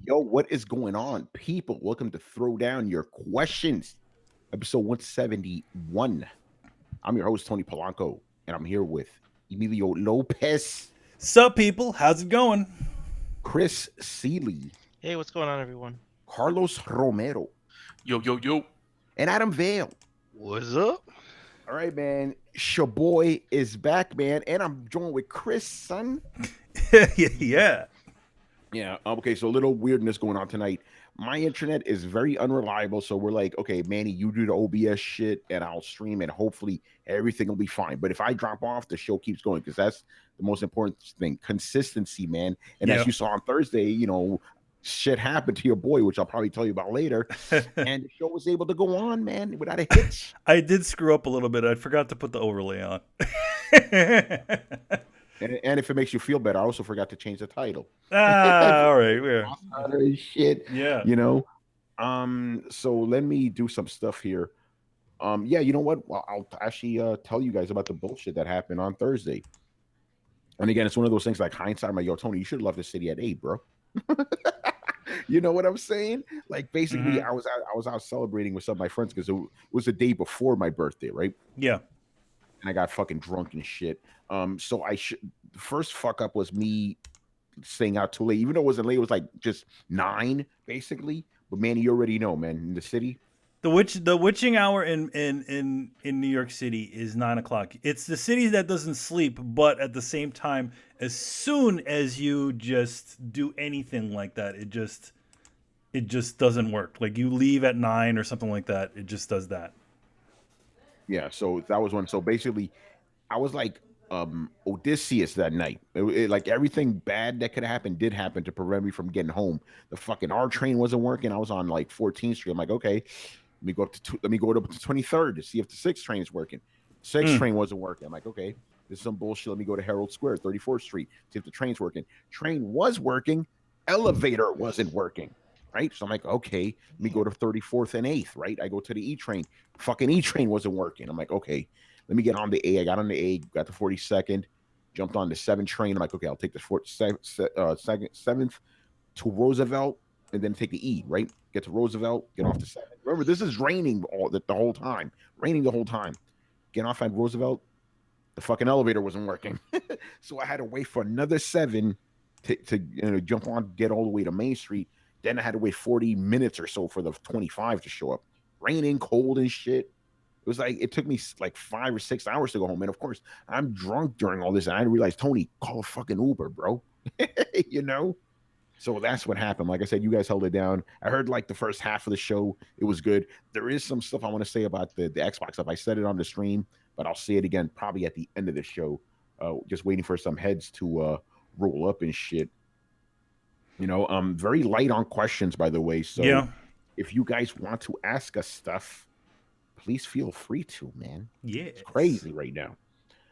Yo, what is going on, people? Welcome to Throw Down Your Questions, episode 171. I'm your host, Tony Polanco, and I'm here with Emilio Lopez, Sup, people? How's it going? Chris Seeley, Hey, what's going on, everyone? Carlos Romero, Yo, yo, yo. and Adam Vale. What's up? All right, man. Shaboy is back, man, and I'm joined with Chris, son. Yeah. Yeah. Okay. So a little weirdness going on tonight. My internet is very unreliable, so we're like, okay, Manny, you do the OBS shit, and I'll stream, and hopefully everything will be fine. But if I drop off, the show keeps going because that's the most important thing: consistency, man. And as Yeah. you saw on Thursday, shit happened to your boy, which I'll probably tell you about later. And the show was able to go on, man, without a hitch. I did screw up a little bit. I forgot to put the overlay on. And if it makes you feel better, I also forgot to change the title. All right. Shit, Yeah. you know. So let me do some stuff here. Yeah, you know what? Well, I'll actually tell you guys about the bullshit that happened on Thursday. And again, it's one of those things like hindsight. I'm like, yo, Tony, you should have left the city at 8, bro. You know what I'm saying? Like, basically, Mhm. I was out celebrating with some of my friends because it was the day before my birthday, right? Yeah. And I got fucking drunk and shit. So I should the first fuck up was me staying out too late, even though it wasn't late. It was like just 9, basically. But man, you already know, man, in the city. The witching hour in New York City is 9 o'clock. It's the city that doesn't sleep, but at the same time, as soon as you just do anything like that, it just doesn't work. Like you leave at 9 or something like that, it just does that. Yeah, so that was one. So basically, I was like Odysseus that night. Like everything bad that could have happened did happen to prevent me from getting home. The fucking R train wasn't working. I was on like 14th Street. I'm like, okay, let me go up to 23rd to see if the 6th train is working. 6th Mm. train wasn't working. I'm like, okay, this is some bullshit. Let me go to Herald Square, 34th Street, see if the train's working. Train was working. Elevator wasn't working. Right. So I'm like, okay, let me go to 34th and 8th. Right. I go to the E train. Fucking E train wasn't working. I'm like, okay, let me get on the A. I got on the A, got the 42nd, jumped on the 7th train. I'm like, okay, I'll take the 7th to Roosevelt and then take the E, right? Get to Roosevelt, get off the 7th. Remember, this is raining the whole time. Raining the whole time. Get off at Roosevelt, the fucking elevator wasn't working. So I had to wait for another 7 to jump on, get all the way to Main Street. Then I had to wait 40 minutes or so for the 25 to show up. Raining, cold and shit. It was like it took me like 5 or 6 hours to go home, and of course I'm drunk during all this. And I didn't realize, Tony, call a fucking Uber, bro. you know. So that's what happened. Like I said, you guys held it down. I heard like the first half of the show, it was good. There is some stuff I want to say about the Xbox stuff. I said it on the stream, but I'll say it again probably at the end of the show. Just waiting for some heads to roll up and shit. Very light on questions, by the way. So Yeah. if you guys want to ask us stuff, please feel free to, man. It's Yes. crazy right now.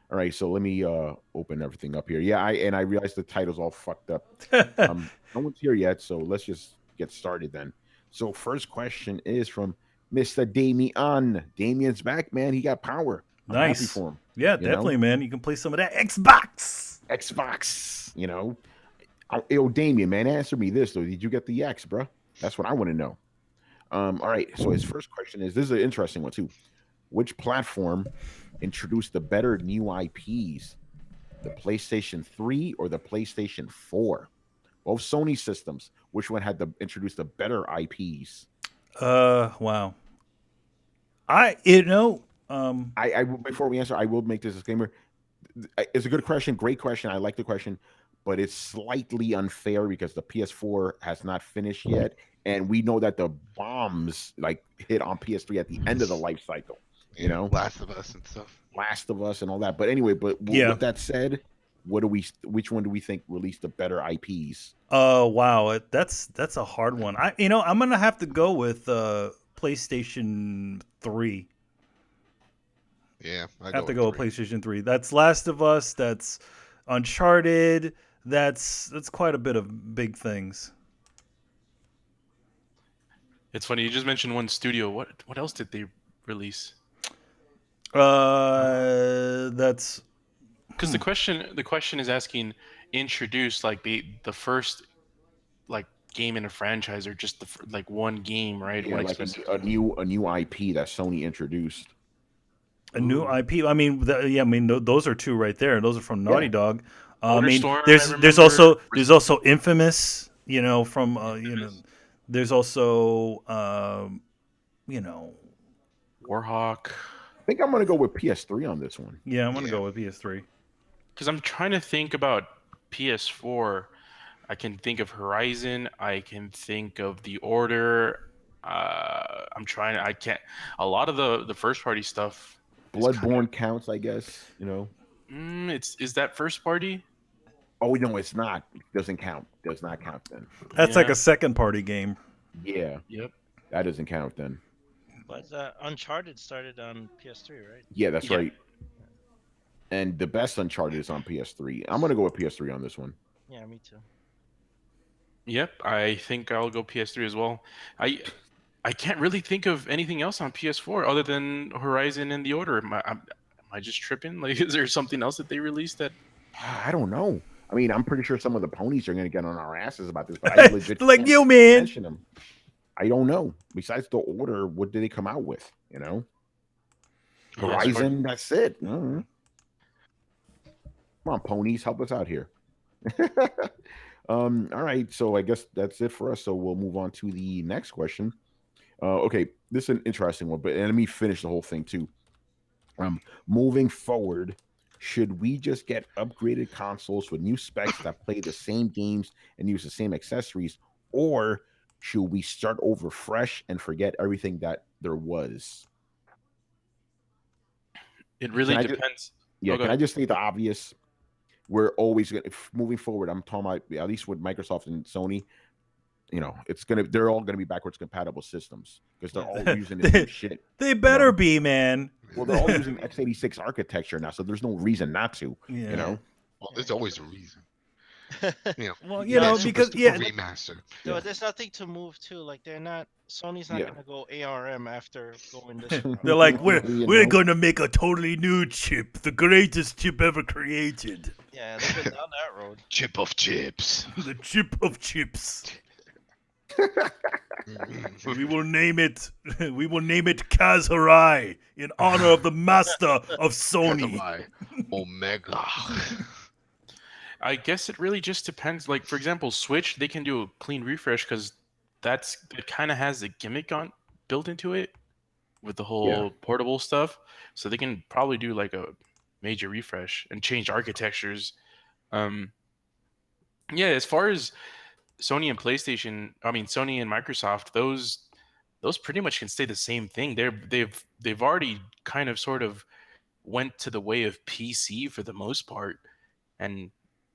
All right, so let me open everything up here. Yeah, I realized the title's all fucked up. No one's here yet, so let's just get started then. So first question is from Mr. Damien. Damien's back, man. He got power. I'm happy Nice. for him. Yeah, You know, definitely, man. You can play some of that Xbox. Xbox. Yo, Damien, man, answer me this though. Did you get the X, bro? That's what I want to know. All right. So his first question is: this is an interesting one too. Which platform introduced the better new IPs, the PlayStation 3 or the PlayStation 4? Both Sony systems. Which one had the introduced the better IPs? Wow. I you know Before we answer, I will make this disclaimer. It's a good question, great question. I like the question, but it's slightly unfair because the PS4 has not finished yet, and we know that the bombs like hit on PS3 at the end of the life cycle. You Yeah, know, Last of Us and stuff. Last of Us and all that. But anyway, yeah. with that said, what do we? Which one do we think released the better IPs? Wow. That's a hard one. I'm gonna have to go with PlayStation 3. Yeah, I I have go to with go with three. PlayStation 3. That's Last of Us. That's Uncharted. That's quite a bit of big things. It's funny. You just mentioned one studio. What else did they release? That's Because the question is asking introduce like the first like game in a franchise or just like one game, right? Yeah, One like exclusive. a new IP that Sony introduced. A new IP. I mean, yeah. I mean, those are two right there. Those are from Naughty Yeah. Dog. I Motor mean, Storm, I there's remember. also Infamous. You know, from you know, there's also you know, Warhawk. I think I'm gonna go with PS3 on this one. yeah. I'm gonna Yeah. go with PS3. Because I'm trying to think about PS4. I can think of Horizon. I can think of The Order. I'm trying. I can't. A lot of the first party stuff is kind Bloodborne counts, I guess. You know. of. Is that first party? Oh no, it's not. It doesn't count. Does not count then. That's like Yeah. a second party game. Yeah, Yep. that doesn't count then. But Uncharted started on PS3, right? Yeah, that's Yeah. right. And the best Uncharted is on PS3. I'm gonna go with PS3 on this one. Yeah, me too. Yep. I think I'll go PS3 as well. I can't really think of anything else on PS4 other than Horizon and The Order. Am I just tripping? Like, is there something else that they released that? I don't know. I mean, I'm pretty sure some of the ponies are gonna get on our asses about this, but I legit Like can't you, man. mention them. I don't know. Besides the Order, what did they come out with? You know, Yeah, Horizon. That's it. Come on, ponies, help us out here. All right. So I guess that's it for us. So we'll move on to the next question. Okay, this is an interesting one, but let me finish the whole thing too. Moving forward, should we just get upgraded consoles with new specs that play the same games and use the same accessories, or should we start over fresh and forget everything that there was? It really Can I just- depends. Yeah, Oh, go can I ahead. just state the obvious? We're always gonna moving forward. I'm talking about at least with Microsoft and Sony. You know, they're all gonna be backwards compatible systems because they're all using the same shit. They better know? be, man. Well, they're all using x86 architecture now, so there's no reason not to. Yeah. You know, Well, there's always a reason. You know, Well, you know, super, because super yeah, remaster. No, Yeah. there's nothing to move to. Like they're not. Sony's not Yeah. gonna go ARM after going this route. they're like, You we're know? going to make a totally new chip, the greatest chip ever created, Yeah, they've been down that road. Chip of chips. the chip of chips. Mhm. We will name it. We will name it Kaz Hirai in honor of the master of Sony. Katamai. Omega. I guess it really just depends. Like, for example, Switch, they can do a clean refresh because it kind of has the gimmick on built into it with the whole portable stuff. So they can probably do like a major refresh and change architectures. Yeah, as far as Sony and PlayStation, I mean Sony and Microsoft, those pretty much can stay the same thing. They've already kind of sort of went to the way of PC for the most part, and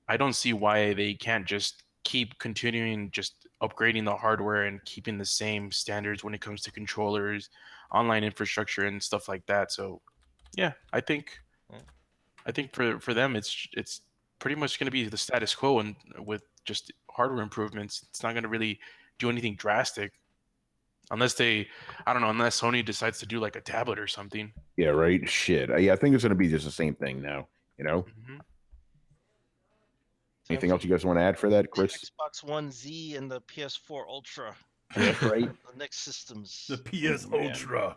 I don't see why they can't just keep continuing just upgrading the hardware and keeping the same standards when it comes to controllers, online infrastructure, and stuff like that. So, yeah, I think for them it's pretty much going to be the status quo, and with just hardware improvements, it's not going to really do anything drastic unless unless Sony decides to do like a tablet or something. Yeah, right. Shit. Yeah, I think it's gonna be just the same thing now. You know. Mhm. Anything else you guys want to add for that, The Chris? Xbox One Z and the PS4 Ultra. Yeah, right. The next systems. The PS Man. Ultra.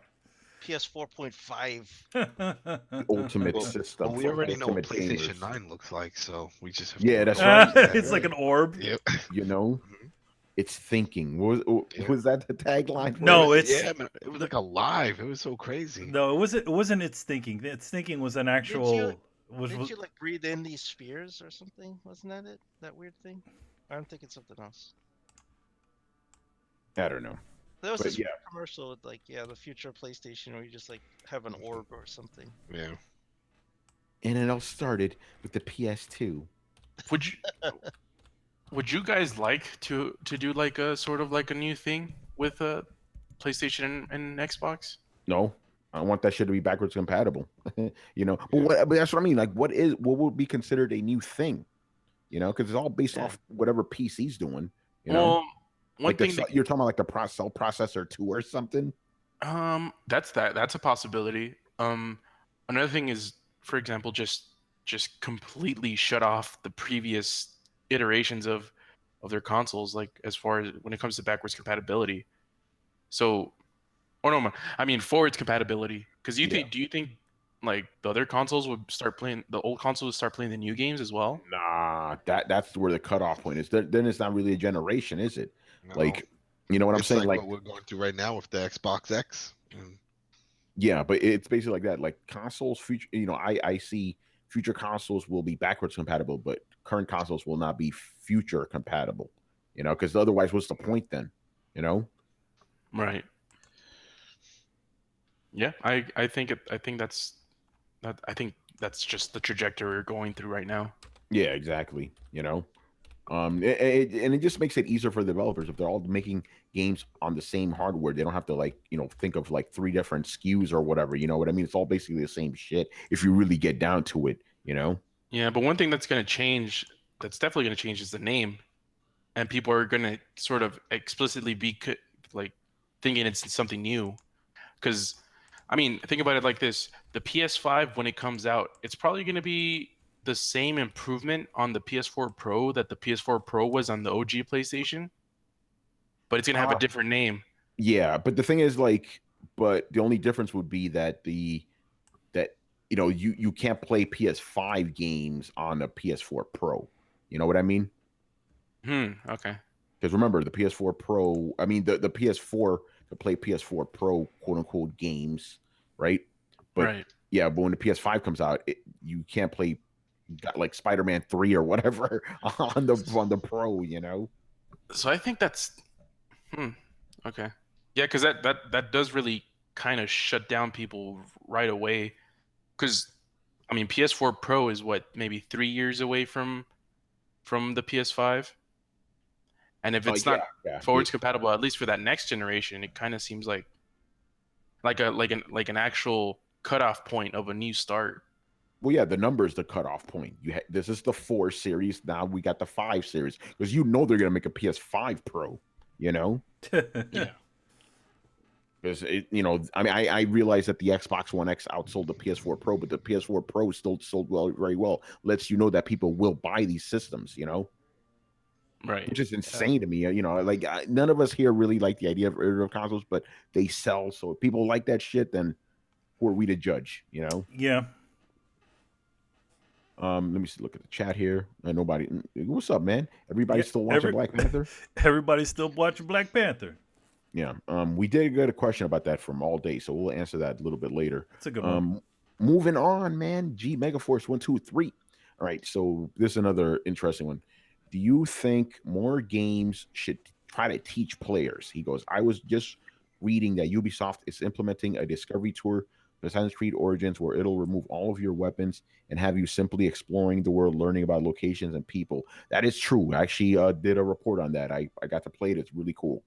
PS4.5. Ultimate Well, system. Well, we for already know what ultimate PlayStation gamers. 9 looks like, so we just have Yeah, to that's wait. right. It's like an orb. Yep. You know, Mhm. it's thinking. Was that the tagline? for No, it? it's Yeah, man, it was like alive. It was so crazy. no, it wasn't its thinking. Its thinking was an actual. Didn't you like breathe in these spheres or something? Wasn't that it? That weird thing? I'm thinking something else. I don't know. There was But this yeah. commercial with like, yeah, the future PlayStation where you just like have an orb or something. Yeah. And it all started with the PS2. Would you would you guys like to do like a sort of like a new thing with PlayStation and Xbox? No, I want that shit to be backwards compatible. You know, but that's what I mean. Like, what would be considered a new thing? You know, because it's all based off whatever PC's doing. You know, Well, one like thing you're talking about like the cell processor 2 or something. that's a possibility. Another thing is, for example, just completely shut off the previous iterations of their consoles, like as far as when it comes to backwards compatibility. So, or no, I mean forwards compatibility. Because Yeah. do you think like the other consoles would start playing, the old consoles would start playing the new games as well? Nah, that's where the cutoff point is. Then it's not really a generation, is it? No. Like, you know what I'm It's saying? like Like, what we're going through right now with the Xbox X. And yeah, but it's basically like that. Like consoles, future, I see future consoles will be backwards compatible, but current consoles will not be future compatible. Because otherwise, what's the point then? You know? Right. Yeah, I think I think I think that's just the trajectory we're going through right now. Yeah, exactly. And it just makes it easier for the developers if they're all making games on the same hardware. They don't have to think of like 3 different SKUs or whatever. You know what I mean? It's all basically the same shit if you really get down to it. Yeah, but one thing that's going to change, that's definitely going to change, is the name, and people are going to sort of explicitly be like thinking it's something new. Because, I mean, think about it like this: the PS5, when it comes out, it's probably going to be the same improvement on the PS4 Pro that the PS4 Pro was on the OG PlayStation, but it's going to have a different name. Yeah, but the thing is, but the only difference would be that you can't play PS5 games on a PS4 Pro. You know what I mean? Okay. Because remember, the PS4 Pro, I mean, the PS4 to play PS4 Pro quote unquote games, right? But Right. yeah, but when the PS5 comes out, you can't play like Spider-Man 3 or whatever on the Pro. So I think that's okay. Yeah, because that does really kind of shut down people right away. Because I mean, PS4 Pro is what, maybe 3 years away from the PS5, and if it's Yeah, not yeah. forwards compatible, at least for that next generation, it kind of seems like an actual cutoff point of a new start. Well, yeah, the number is the cutoff point. This is the 4 series. Now we got the 5 series because they're gonna make a PS5 Pro. Yeah. Because I mean, I realize that the Xbox One X outsold the PS4 Pro, but the PS4 Pro still sold very well. Lets you know that people will buy these systems. Right. Which is insane to me. Like none of us here really like the idea of iterative consoles, but they sell. So if people like that shit, then who are we to judge? Yeah. Let me see. Look at the chat here. Nobody. What's up, man? Everybody Yeah, still watching Black Panther? Everybody's still watching Black Panther. Yeah. We did get a question about that from all day, so we'll answer that a little bit later. That's a good one. Moving on, man. G Megaforce 123. All right. So this is another interesting one. Do you think more games should try to teach players? He goes, I was just reading that Ubisoft is implementing a discovery tour for Assassin's Creed Origins where it'll remove all of your weapons and have you simply exploring the world, learning about locations and people. That is true. I actually did a report on that. I got to play it. It's really cool.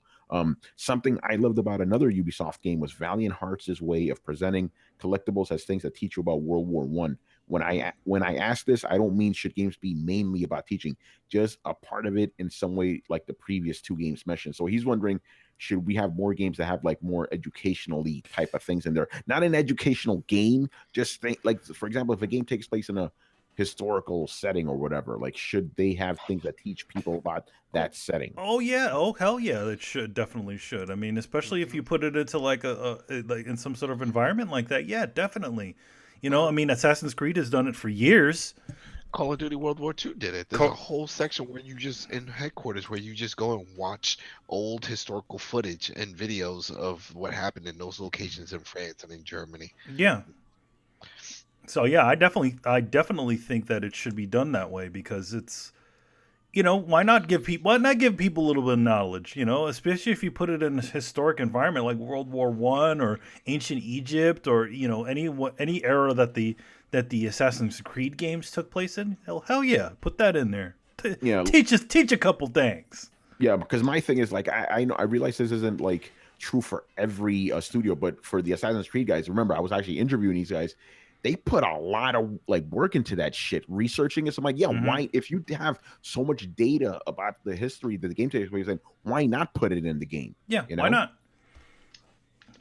Something I loved about another Ubisoft game was Valiant Hearts' way of presenting collectibles as things that teach you about World War One. When I ask this, I don't mean should games be mainly about teaching, just a part of it in some way, like the previous 2 games mentioned. So he's wondering, should we have more games that have like more educationally type of things in there? Not an educational game, just like, for example, if a game takes place in a historical setting or whatever, like should they have things that teach people about that setting? Oh yeah, oh hell yeah, it definitely should. I mean, especially if you put it into like like in some sort of environment like that. Yeah, definitely. I mean, Assassin's Creed has done it for years. Call of Duty World War II did it. There's a whole section where you just, in headquarters, where you just go and watch old historical footage and videos of what happened in those locations in France and in Germany. Yeah. So yeah, I definitely think that it should be done that way because it's, why not give people a little bit of knowledge, especially if you put it in a historic environment like World War I or ancient Egypt or any era that the Assassin's Creed games took place in. Hell yeah, put that in there. Yeah, teach a couple things. Yeah, because my thing is like I know I realize this isn't like true for every studio, but for the Assassin's Creed guys, remember I was actually interviewing these guys. They put a lot of like work into that shit, researching it. So I'm like, yeah, why? If you have so much data about the history that the game takes place in, why not put it in the game? Yeah, why not?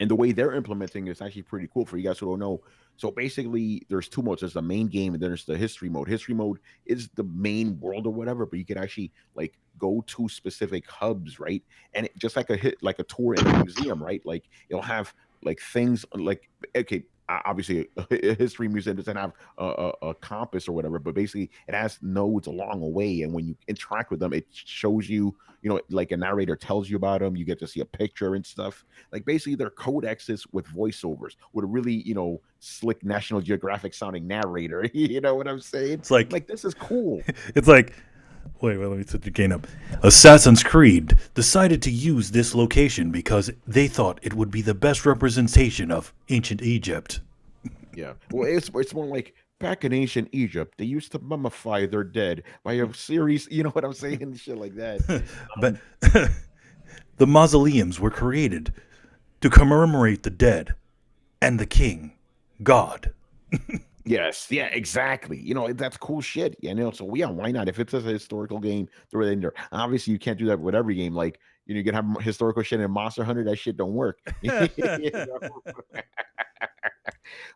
And the way they're implementing is actually pretty cool for you guys who don't know. So basically, there's two modes. There's the main game, and then there's the history mode. History mode is the main world or whatever, but you can actually like go to specific hubs, right? And just like a hit, like a tour in a museum, right? Like it'll have like things like okay. Obviously, a history museum doesn't have a compass or whatever, but basically, it has nodes along the way, and when you interact with them, it shows you, like a narrator tells you about them. You get to see a picture and stuff, like basically they're codexes with voiceovers with a really slick National Geographic sounding narrator. You know what I'm saying? It's like Like this is cool. it's like wait, let me set the gain up. Assassin's Creed decided to use this location because they thought it would be the best representation of ancient Egypt. Yeah, well, it's more like back in ancient Egypt they used to mummify their dead by a series. You know what I'm saying? Shit like that. But the mausoleums were created to commemorate the dead and the king, God. Yes, yeah, exactly. That's cool shit. So yeah, why not? If it's a historical game, throw it in there. Obviously, you can't do that with every game. Like, you can have historical shit in Monster Hunter. That shit don't work. You know?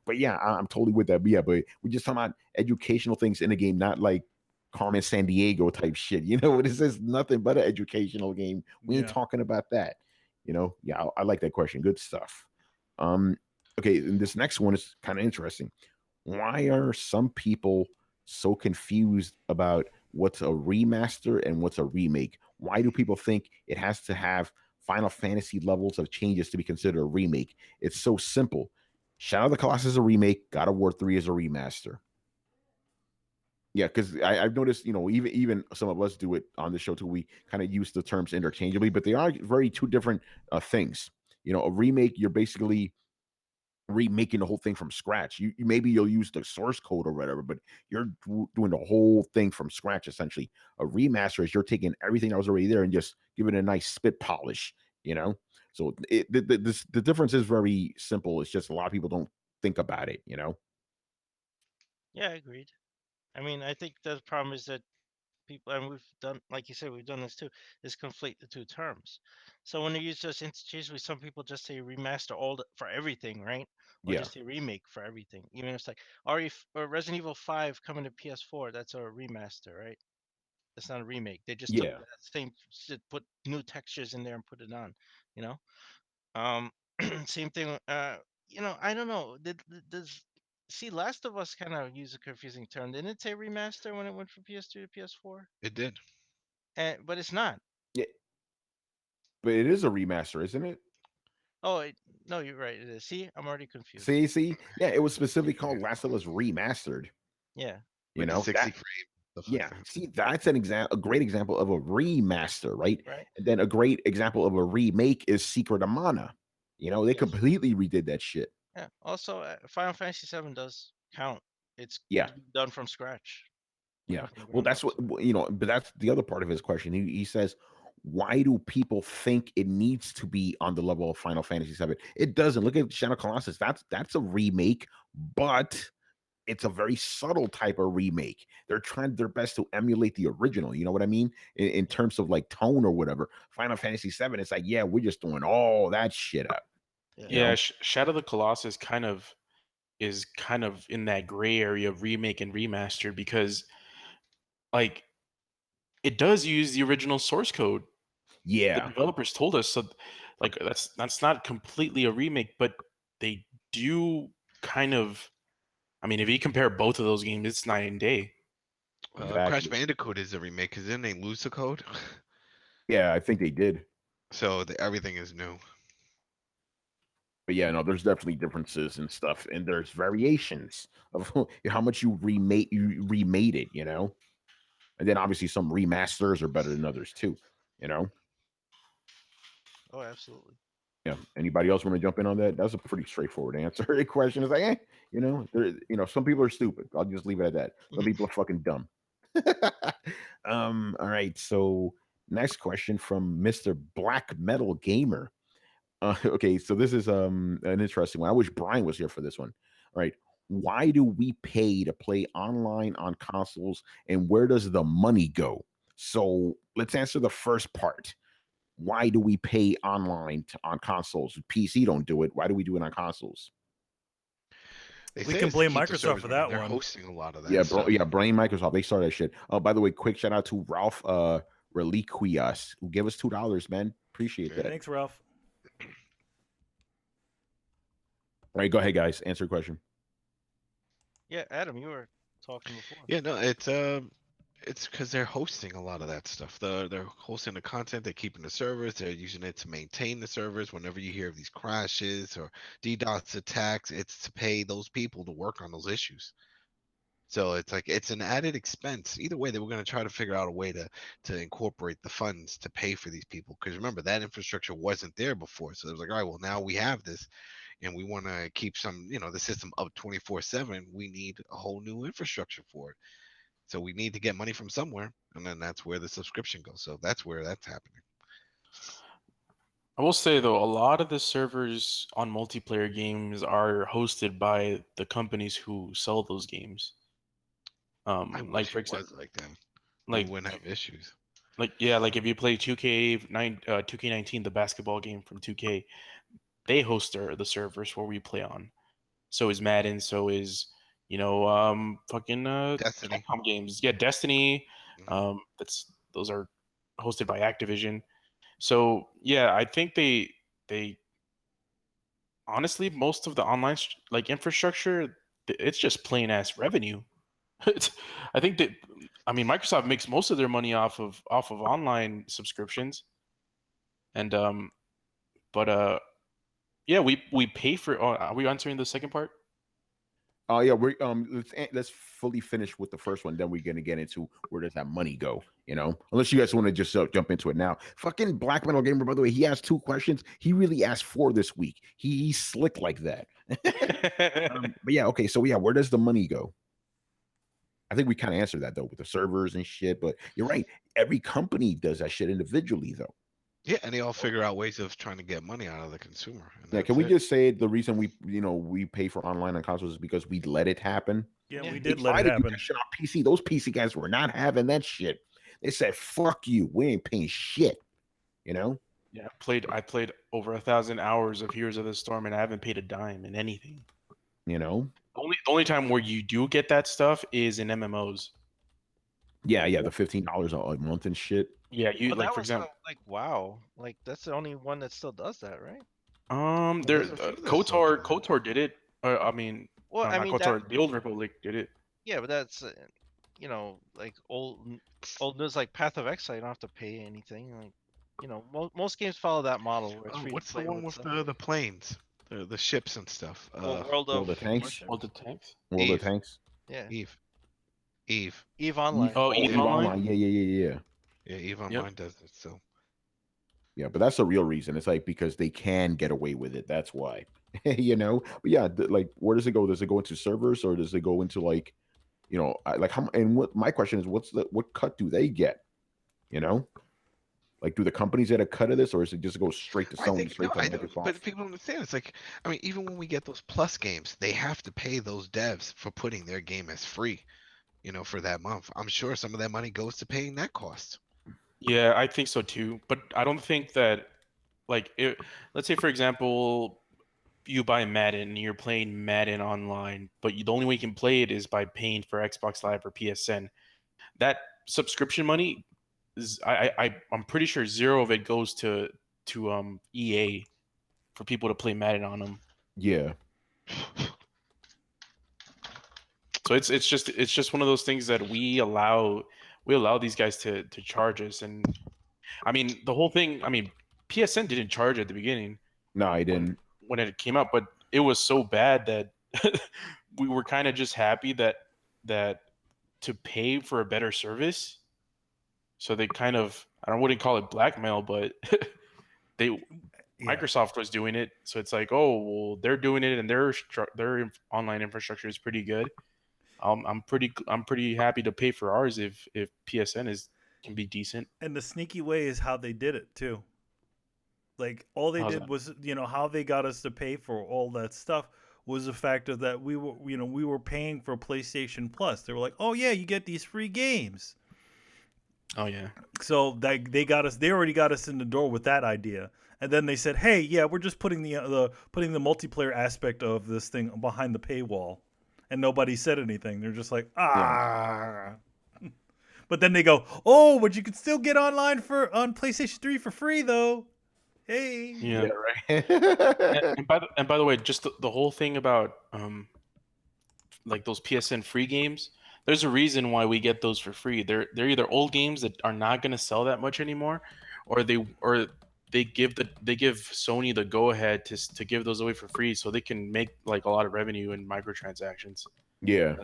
But yeah, I'm totally with that. But yeah, but we just talking about educational things in a game, not like Carmen San Diego type shit. This is nothing but an educational game. We ain't Yeah. talking about that. Yeah, I like that question. Good stuff. Um, okay, and this next one is kind of interesting. Why are some people so confused about what's a remaster and what's a remake? Why do people think it has to have Final Fantasy levels of changes to be considered a remake? It's so simple. Shadow of the Colossus is a remake. God of War 3 is a remaster. Yeah, because I've noticed, even some of us do it on the show too. We kind of use the terms interchangeably, but they are very two different things. A remake, you're basically remaking the whole thing from scratch. You maybe you'll use the source code or whatever, but you're doing the whole thing from scratch essentially. A remaster is you're taking everything that was already there and just giving it a nice spit polish. You know, so the difference is very simple. It's just a lot of people don't think about it. Yeah, I agreed. I mean, I think the problem is that people, and we've done, like you said, we've done this too, is conflate the two terms. So when you use just interchangeably, some people just say remaster for everything, right? Or Yeah, just say remake for everything. Even if it's like or Resident Evil 5 coming to PS4, that's a remaster, right? That's not a remake. They just took yeah, that same shit, put new textures in there and put it on, you know? Um, same thing. I don't know. Does see Last of Us kind of use a confusing term? Didn't it say remaster when it went from PS2 to PS4? It did. But it's not. yeah. But it is a remaster, isn't it? Oh no, you're right. It is. See, I'm already confused. See, yeah. It was specifically called Last of Us Remastered. Yeah, With the That 60 frame stuff like Yeah, that. see, that's a great example of a remaster, right? right. And then a great example of a remake is Secret of Mana. They Yes. completely redid that shit. Yeah. Also, Final Fantasy 7 does count. Yeah, It's done from scratch. yeah. From the Well, ground that's up. what So. but that's the other part of his question. He says, why do people think it needs to be on the level of Final Fantasy 7? It doesn't. Look at Shadow Colossus. That's a remake, but it's a very subtle type of remake. They're trying their best to emulate the original. You know what I mean? In terms of like tone or whatever. Final Fantasy 7, it's like, yeah, we're just doing all that shit up. Yeah. You Yeah, know? Shadow of the Colossus kind of in that gray area of remake and remaster because like it does use the original source code. The Yeah, developers told us so like that's not completely a remake, but they do kind of I mean, if you compare both of those games, it's night and day. Crash exactly. Bandicoot is a remake because then they lose the code. Yeah, I think they did. So everything is new. But yeah, no, there's definitely differences and stuff, and there's variations of how much you remade it. And then obviously some remasters are better than others too, you know. Oh, absolutely. Yeah. Anybody else want to jump in on that? That's a pretty straightforward answer. The question is like, some people are stupid. I'll just leave it at that. Some people are fucking dumb. All right. So next question from Mr. Black Metal Gamer. Okay, so this is an interesting one. I wish Brian was here for this one. All right. Why do we pay to play online on consoles and where does the money go? So let's answer the first part. why do we pay online on consoles? PC don't do it. Why do we do it on consoles? They We say can it's to blame keep the Microsoft servers for running. that They're one. hosting a lot of that Yeah, bro. stuff. Yeah, blame Microsoft. They started that shit. By the way, quick shout out to Ralph Reliquias, who gave us $2, man. Appreciate Okay. that. Thanks, Ralph. All right, go ahead, guys. Answer your question. Yeah, Adam, you were talking before. Yeah, no, it's because they're hosting a lot of that stuff. They're hosting the content, they're keeping the servers, they're using it to maintain the servers. Whenever you hear of these crashes or DDoS attacks, it's to pay those people to work on those issues. So it's like it's an added expense. Either way, they were going to try to figure out a way to incorporate the funds to pay for these people. Because remember, that infrastructure wasn't there before. So it was like, all right, well, now we have this, and we want to keep some, the system up 24/7. We need a whole new infrastructure for it. So we need to get money from somewhere, and then that's where the subscription goes. So that's where that's happening. I will say though, a lot of the servers on multiplayer games are hosted by the companies who sell those games. I Like wish for it was example, like that. We like wouldn't have issues. like yeah, like if you play 2K19, the basketball game from 2K, they host the servers where we play on. So is Madden, so is fucking Destiny. Capcom games. Yeah, Destiny. Mhm. Those are hosted by Activision. So yeah, I think they honestly, most of the online like infrastructure, it's just plain ass revenue. I think that Microsoft makes most of their money off of online subscriptions, and but yeah, we pay for. Oh, are we answering the second part? Oh yeah, we're let's fully finish with the first one. Then we're gonna get into where does that money go? Unless you guys want to just jump into it now. Fucking Black Metal Gamer, by the way, he asked 2 questions. He really asked 4 this week. He's slick like that. But yeah, okay. So yeah, where does the money go? I think we kind of answered that though with the servers and shit. But you're right. Every company does that shit individually though. Yeah, and they all figure out ways of trying to get money out of the consumer, and Yeah, can that's we it. just say the reason we pay for online on consoles is because we let it happen? Yeah, Yeah. we They did let tried it to do happen. that shit on PC. Those PC guys were not having that shit. They said, "Fuck you. We ain't paying shit." You know? Yeah, I played over 1,000 hours of Heroes of the Storm, and I haven't paid a dime in anything. You know? The only time where you do get that stuff is in MMOs. Yeah, the $15 a month and shit. Yeah, you But like that for was example, like WoW. Like that's the only one that still does that, right? there There's a few that still do that. KOTOR did it. Well, No, I not mean that. KOTOR. The Old Republic did it. Yeah, but that's like old news like Path of Exile. You don't have to pay anything. Like most games follow that model where it's free to What's the play one with with stuff. the planes, the ships and stuff? World World of of Tanks. Warships. All the tanks. World of Eve, Tanks. Yeah, Eve, Eve. Eve Eve, Online. Oh, oh, EVE Eve Online. Online. Yeah. Yeah, Eve Yep. Online does it. So Yeah, but that's the real reason. It's like because they can get away with it. That's why. But yeah, like where does it go? Does it go into servers or does it go into like, like how? And what my question is, what cut do they get? You know, like do the companies get a cut of this, or is it just go straight to I Sony, think no, straight to I don't. But Microsoft? people don't understand. It's like even when we get those Plus games, they have to pay those devs for putting their game as free. For that month. I'm sure some of that money goes to paying that cost. Yeah, I think so too. But I don't think that let's say for example, you buy Madden and you're playing Madden online, but the only way you can play it is by paying for Xbox Live or PSN. That subscription money is I'm pretty sure zero of it goes to EA for people to play Madden on them. Yeah, So it's just one of those things that we allow these guys to charge us. And the whole thing, PSN didn't charge at the beginning no, I when didn't. when it came out, but it was so bad that we were kind of just happy that to pay for a better service. So they kind of, I wouldn't call it blackmail, but they Yeah. Microsoft was doing it. So it's like, oh, well, they're doing it and their online infrastructure is pretty good. I'm pretty happy to pay for ours if PSN can be decent. And the sneaky way is how they did it too. Like all they How's did that? was, how they got us to pay for all that stuff was the fact of that we were paying for PlayStation Plus. They were like, "Oh yeah, you get these free games." Oh yeah. So they already got us in the door with that idea. And then they said, "Hey, yeah, we're just putting the multiplayer aspect of this thing behind the paywall." And nobody said anything. They're just like, Yeah. "Ah." But then they go, "Oh, but you can still get online on PlayStation 3 for free though." Hey. Yeah. right. And by the way, just the whole thing about like those PSN free games. There's a reason why we get those for free. They're either old games that are not going to sell that much anymore, or they give Sony the go ahead to give those away for free, so they can make like a lot of revenue in microtransactions. Yeah.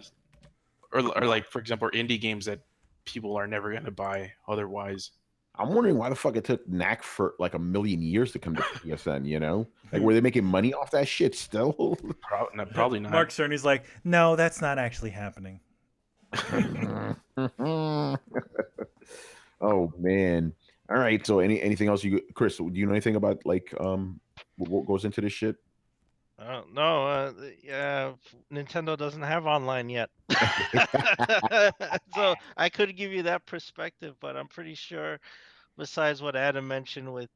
Or like for example, indie games that people are never going to buy otherwise. I'm wondering why the fuck it took Knack for like a million years to come to PSN, you know? Like, were they making money off that shit still? Probably not. Mark Cerny's like, "No, that's not actually happening." Oh man. All right. So anything else Chris, do you know anything about like what goes into this shit? No, yeah, Nintendo doesn't have online yet. So I could give you that perspective, but I'm pretty sure, besides what Adam mentioned with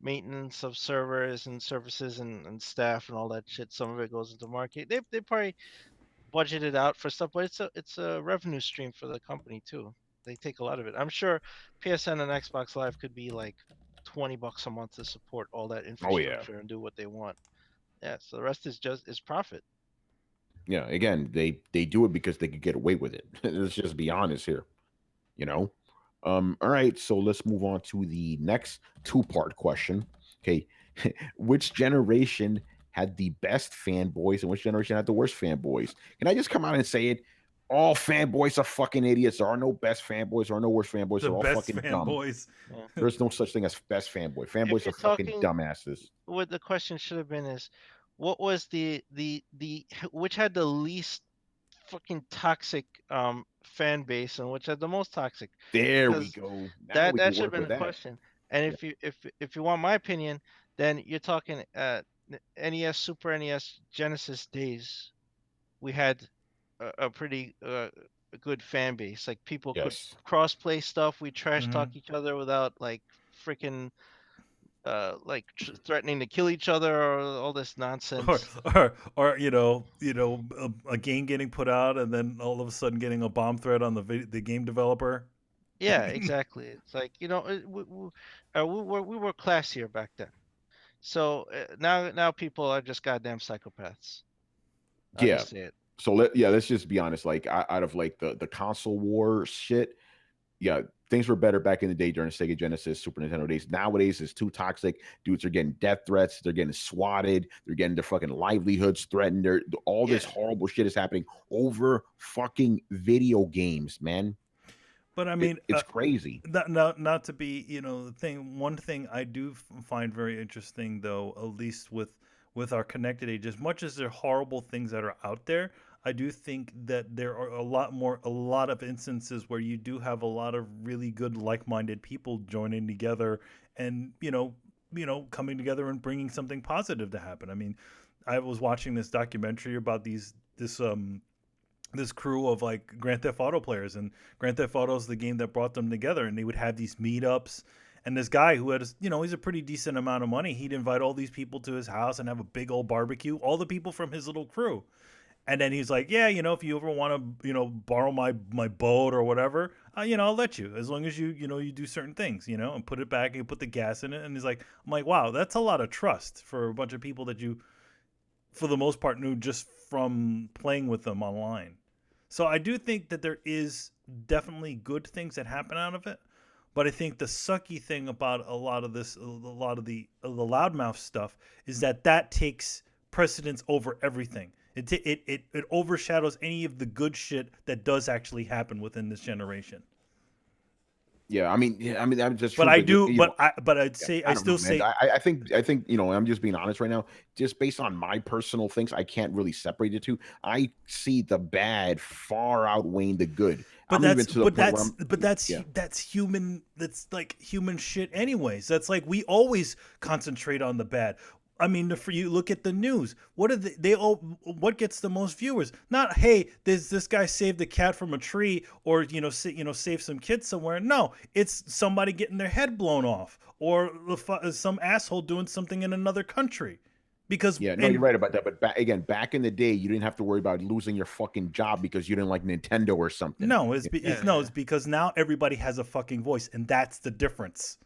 maintenance of servers and services and staff and all that shit, some of it goes into market. They probably budgeted out for stuff, but it's a revenue stream for the company too. They take a lot of it. I'm sure PSN and Xbox Live could be like $20 a month to support all that Oh yeah. infrastructure and do what they want. Yeah, so the rest is profit. Yeah. Again, they do it because they could get away with it. Let's just be honest here. You know? All right, so let's move on to the next two-part question. Okay. Which generation had the best fanboys and which generation had the worst fanboys? Can I just come out and say it? All fanboys are fucking idiots. There are no best fanboys. There are no worst fanboys. The They're all best fucking dumb. fanboys. Yeah. There's no such thing as best fanboy. Fanboys are you're fucking talking- dumbasses. What the question should have been is, what was the which had the least fucking toxic fan base and which had the most toxic? There we Because go. Now that we that can should have work been with the that. question. And if you want my opinion, then you're talking NES, Super NES, Genesis days. We had a pretty good fan base. Like people could Yes. cross play stuff. We trash Mhm. talk each other without like freaking like threatening to kill each other or all this Or, nonsense. or a game getting put out and then all of a sudden getting a bomb threat on the game developer. Yeah, exactly. It's like we were classier back then. So now people are just goddamn psychopaths. I'll Yeah. just say it. So let's just be honest. Like out of like the console war shit, yeah, things were better back in the day during the Sega Genesis, Super Nintendo days. Nowadays, it's too toxic. Dudes are getting death threats. They're getting swatted. They're getting their fucking livelihoods threatened. All this horrible shit is happening over fucking video games, man. But I mean, it's crazy. Not to be, the thing. One thing I do find very interesting, though, at least with our connected age, as much as there are horrible things that are out there, I do think that there are a lot of instances where you do have a lot of really good, like-minded people joining together, and coming together and bringing something positive to happen. I mean, I was watching this documentary about this crew of like Grand Theft Auto players, and Grand Theft Auto is the game that brought them together, and they would have these meetups. And this guy who had, he's a pretty decent amount of money. He'd invite all these people to his house and have a big old barbecue, all the people from his little crew. And then he's like, yeah, if you ever want to, borrow my boat or whatever, I'll let you, as long as you do certain things, and put it back and put the gas in it. And he's like, I'm like, wow, that's a lot of trust for a bunch of people that you, for the most part, knew just from playing with them online. So I do think that there is definitely good things that happen out of it, but I think the sucky thing about a lot of the loudmouth stuff is that takes precedence over everything. It overshadows any of the good shit that does actually happen within this generation. Yeah, I mean, I'm just. But I'd say I still say I think I'm just being honest right now. Just based on my personal things, I can't really separate the two. I see the bad far outweighing the good. That's human. That's like human shit. Anyways, that's like we always concentrate on the bad. I mean, for you look at the news. What are they all? What gets the most viewers? Not hey, this guy saved a cat from a tree, or save some kids somewhere. No, it's somebody getting their head blown off, or some asshole doing something in another country. Because Yeah, no, you're right about that. But back in the day, you didn't have to worry about losing your fucking job because you didn't like Nintendo or something. No, it's because now everybody has a fucking voice, and that's the difference.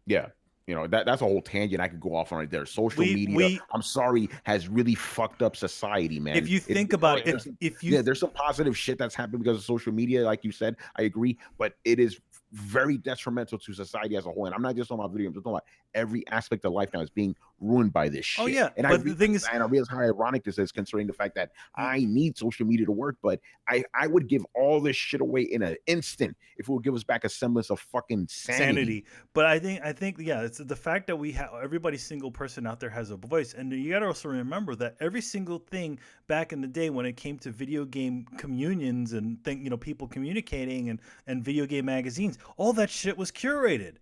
Yeah. That's a whole tangent I could go off on right there. Social media, I'm sorry, has really fucked up society, man. If you think about it, there's some positive shit that's happened because of social media, like you said, I agree, but it is very detrimental to society as a whole. And I'm not just talking about video games, I'm talking about every aspect of life now is being ruined by this shit. Oh yeah, and but the thing is, and I realize how ironic this is considering the fact that I need social media to work, but I would give all this shit away in an instant if it would give us back a semblance of fucking sanity. But I think yeah, it's the fact that we have every single person out there has a voice, and you got to also remember that every single thing back in the day when it came to video game communions and people communicating and video game magazines, all that shit was curated.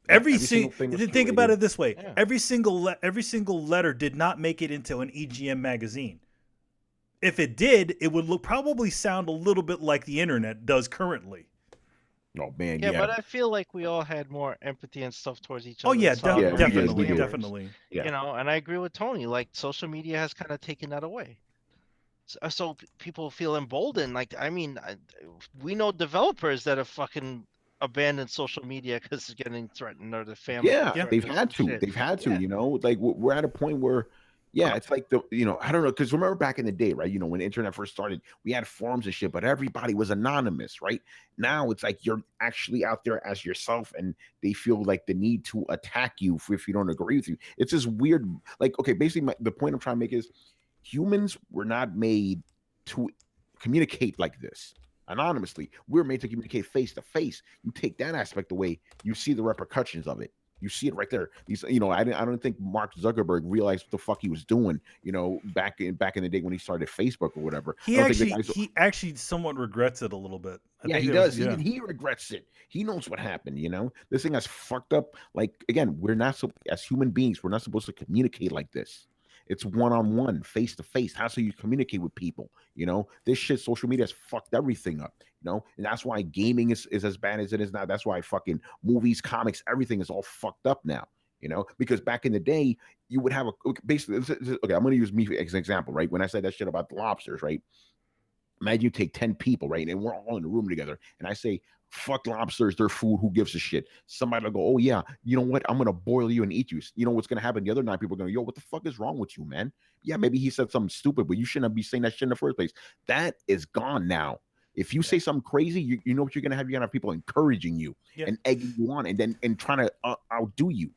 Every single thing. Think about it this way: every single letter did not make it into an EGM magazine. If it did, it would probably sound a little bit like the internet does currently. Oh man, yeah, but I feel like we all had more empathy and stuff towards each other. Oh yeah, definitely. Yeah. And I agree with Tony. Like social media has kind of taken that away. So people feel emboldened. Like I mean, we know developers that have fucking abandoned social media because it's getting threatened or the family. Yeah, they've had to. They've had to. Like we're at a point where. Yeah, it's like I don't know, because remember back in the day, right? When the internet first started, we had forums and shit, but everybody was anonymous, right? Now it's like you're actually out there as yourself, and they feel like the need to attack you if you don't agree with you. It's this weird, like, okay, basically the point I'm trying to make is humans were not made to communicate like this anonymously. We're made to communicate face to face. You take that aspect away, you see the repercussions of it. You see it right there. I don't think Mark Zuckerberg realized what the fuck he was doing. Back in the day when he started Facebook or whatever. He actually somewhat regrets it a little bit. He does. Even he regrets it. He knows what happened. This thing has fucked up. Like again, we're not as human beings. We're not supposed to communicate like this. It's one-on-one, face-to-face. How do you communicate with people? This shit, social media has fucked everything up. And that's why gaming is as bad as it is now. That's why fucking movies, comics, everything is all fucked up now. Because back in the day, you would have basically. Okay, I'm going to use me as an example, right? When I said that shit about the lobsters, right? Imagine you take 10 people, right? And we're all in a room together. And I say, fuck lobsters, they're food. Who gives a shit? Somebody will go, oh, yeah, you know what? I'm going to boil you and eat you. You know what's going to happen? The other 9 people are going to, yo, what the fuck is wrong with you, man? Yeah, maybe he said something stupid, but you shouldn't be saying that shit in the first place. That is gone now. If you say something crazy, you know what you're going to have? You're going to have people encouraging you and egging you on and trying to outdo you,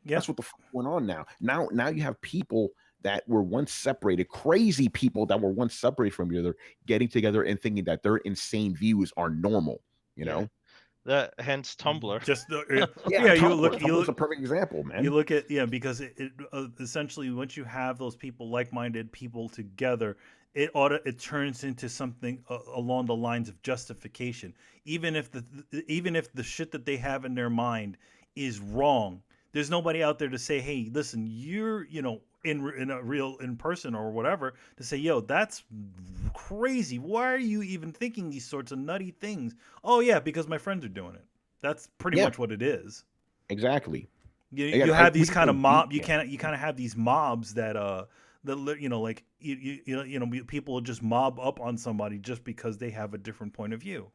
That's what the fuck going on now. Now you have people that were once separated, crazy people that were once separated from each other, getting together and thinking that their insane views are normal, That hence Tumblr. Tumblr's a perfect example, man. You look at because it essentially once you have those people, like-minded people together, it turns into something along the lines of justification. Even if the shit that they have in their mind is wrong, there's nobody out there to say, hey, listen, you're in person or whatever, to say, yo, that's crazy. Why are you even thinking these sorts of nutty things? Oh yeah, because my friends are doing it. That's pretty much what it is. Exactly. You have these kind of mob. You kind of have these mobs that people will just mob up on somebody just because they have a different point of view.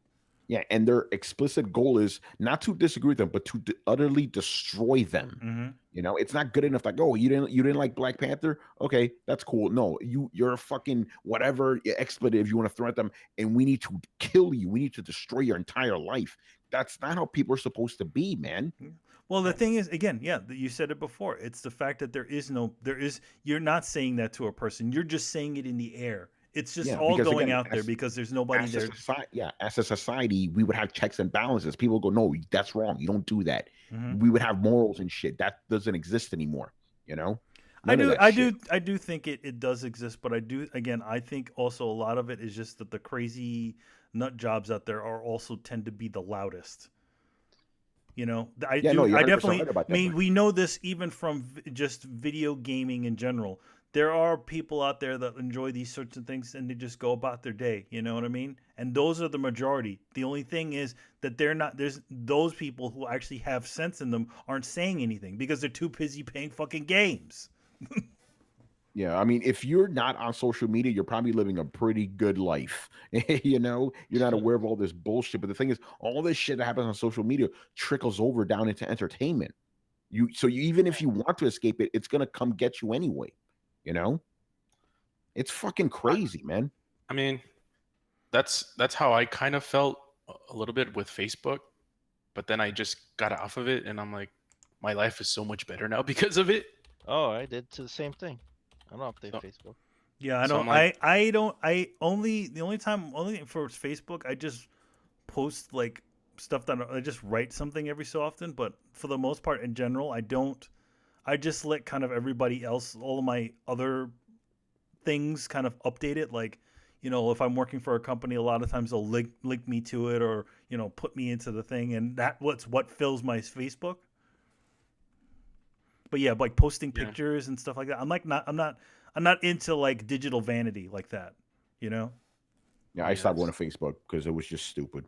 Yeah, and their explicit goal is not to disagree with them, but to utterly destroy them. It's not good enough. Like, oh, you didn't like Black Panther? Okay, that's cool. No, you're a fucking whatever expletive you want to throw at them, and we need to kill you. We need to destroy your entire life. That's not how people are supposed to be, man. Well, the thing is, again, you said it before. It's the fact that you're not saying that to a person. You're just saying it in the air. It's just all going out there because there's nobody there. As a society, we would have checks and balances. People go, no, that's wrong. You don't do that. We would have morals and shit. That doesn't exist anymore. I do think it does exist, but I think also a lot of it is just that the crazy nut jobs out there are also tend to be the loudest. You know, Yeah, no, you're I 100% definitely. right about I that, mean, Mike. we know this even from just video gaming in general. There are people out there that enjoy these sorts of things and they just go about their day. You know what I mean? And those are the majority. The only thing is that they're not. There's those people who actually have sense in them aren't saying anything because they're too busy playing fucking games. Yeah, I mean, if you're not on social media, you're probably living a pretty good life. You know, you're not aware of all this bullshit. But the thing is, all this shit that happens on social media trickles over down into entertainment. Even if you want to escape it, it's gonna come get you anyway. You know, it's fucking I, crazy, man. I mean, that's how I kind of felt a little bit with Facebook, but then I just got off of it, and I'm like, my life is so much better now because of it. Oh, I did to the same thing. I don't update So, Facebook. Yeah, I so don't. I'm like, I don't. I only the only time only thing for Facebook, I just post like stuff that I just write something every so often. But for the most part, in general, I don't. I just let kind of everybody else, all of my other things, kind of update it. Like, you know, if I'm working for a company, a lot of times they'll link me to it, or you know, put me into the thing, and what fills my Facebook. But yeah, like posting yeah, pictures and stuff like that. I'm not into like digital vanity like that. You know. Yeah, I yeah, stopped going to Facebook because it was just stupid.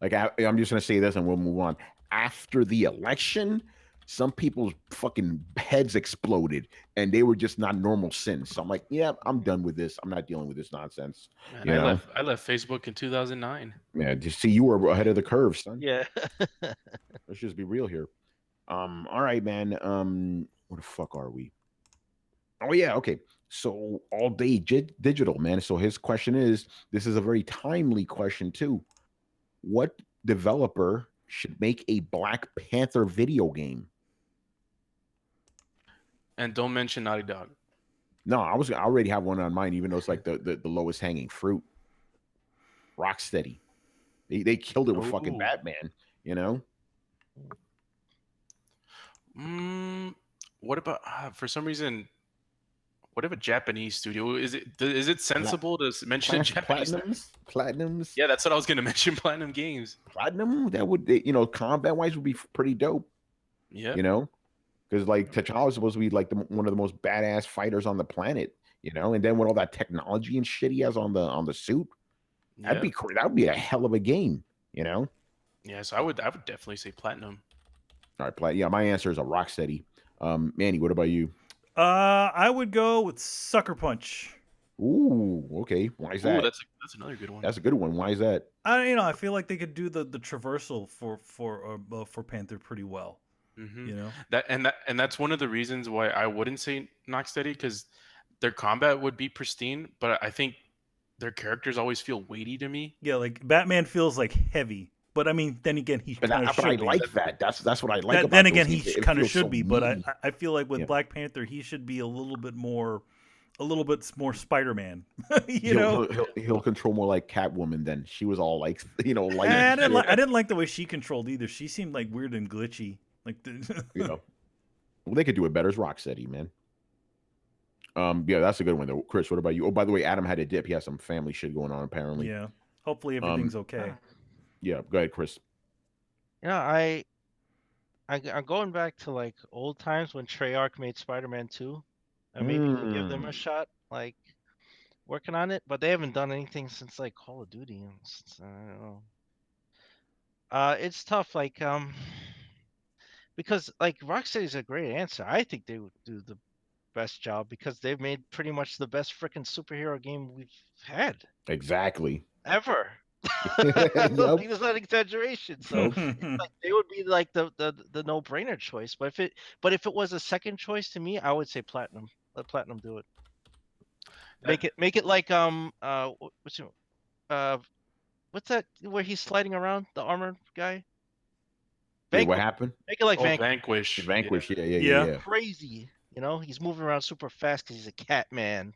Like I'm just gonna say this, and we'll move on. After the election, some people's fucking heads exploded, and they were just not normal sins. So I'm like, yeah, I'm done with this. I'm not dealing with this nonsense. man, You know? I left Facebook in 2009. Yeah, just see, you were ahead of the curve, son. Yeah. Let's just be real here. All right, man. Where the fuck are we? Oh yeah, okay. So all day digital, man. So his question is, this is a very timely question too. What developer should make a Black Panther video game? And don't mention Naughty Dog. No, I already have one on mine, even though it's like the lowest hanging fruit. Rocksteady. They killed it with fucking Oh, Batman, you know? mm, what about for some reason? What if a Japanese studio? Is it Pla- sensible to mention a Japanese? Platinums, Yeah, that's what I was gonna mention. Platinum Games. platinum. That would, combat wise would be pretty dope, Yeah, you know? Because like T'Challa is supposed to be like one of the most badass fighters on the planet, and then with all that technology and shit he has on the suit, yeah, that would be a hell of a game, you know. yeah. So I would definitely say Platinum. All right, play. Yeah, my answer is a Rocksteady. Manny, what about you? I would go with Sucker Punch. Ooh, okay. Why is Ooh, that? that's another good one. That's a good one. Why is that? I feel like they could do the traversal for Panther pretty well. Hmm. You know. That's one of the reasons why I wouldn't say Knocksteady, because their combat would be pristine, but I think their characters always feel weighty to me. Yeah, like Batman feels like heavy, but I mean, then again, he kind of But I should be. like that. That's what I like That about then those again, he games. It kind of feels so should be. But meaty. I feel like with Yeah. Black Panther, he should be a little bit more Spider Man. you He'll, know. he'll he'll he'll control more like Catwoman. Then she was all like light and I shit. didn't like the way she controlled either. She seemed like weird and glitchy. Like You know, well, they could do it better as Rocksteady, man. Yeah, that's a good one though. Chris, what about you? Oh, by the way, Adam had a dip. He has some family shit going on apparently. yeah. Hopefully Um, everything's okay. yeah, go ahead, Chris. Yeah, I'm going back to like old times when Treyarch made Spider-Man 2. And maybe even give them a shot, like working on it, but they haven't done anything since like Call of Duty. I don't know. It's tough, like because like Rocksteady's a great answer. I think they would do the best job because they've made pretty much the best freaking superhero game we've had Exactly. ever. Yep. Like, that's not an exaggeration. So Nope. it's like they would be like the no-brainer choice. But if it was a second choice to me, I would say Platinum. Let Platinum do it. Make it like uh what's that where he's sliding around, the armored guy? Wait, what Vanquish. happened? Make it like Oh, Vanquish. Vanquish. Yeah. Vanquish. Yeah, yeah, yeah, Yeah. yeah. Crazy. He's moving around super fast because he's a cat man.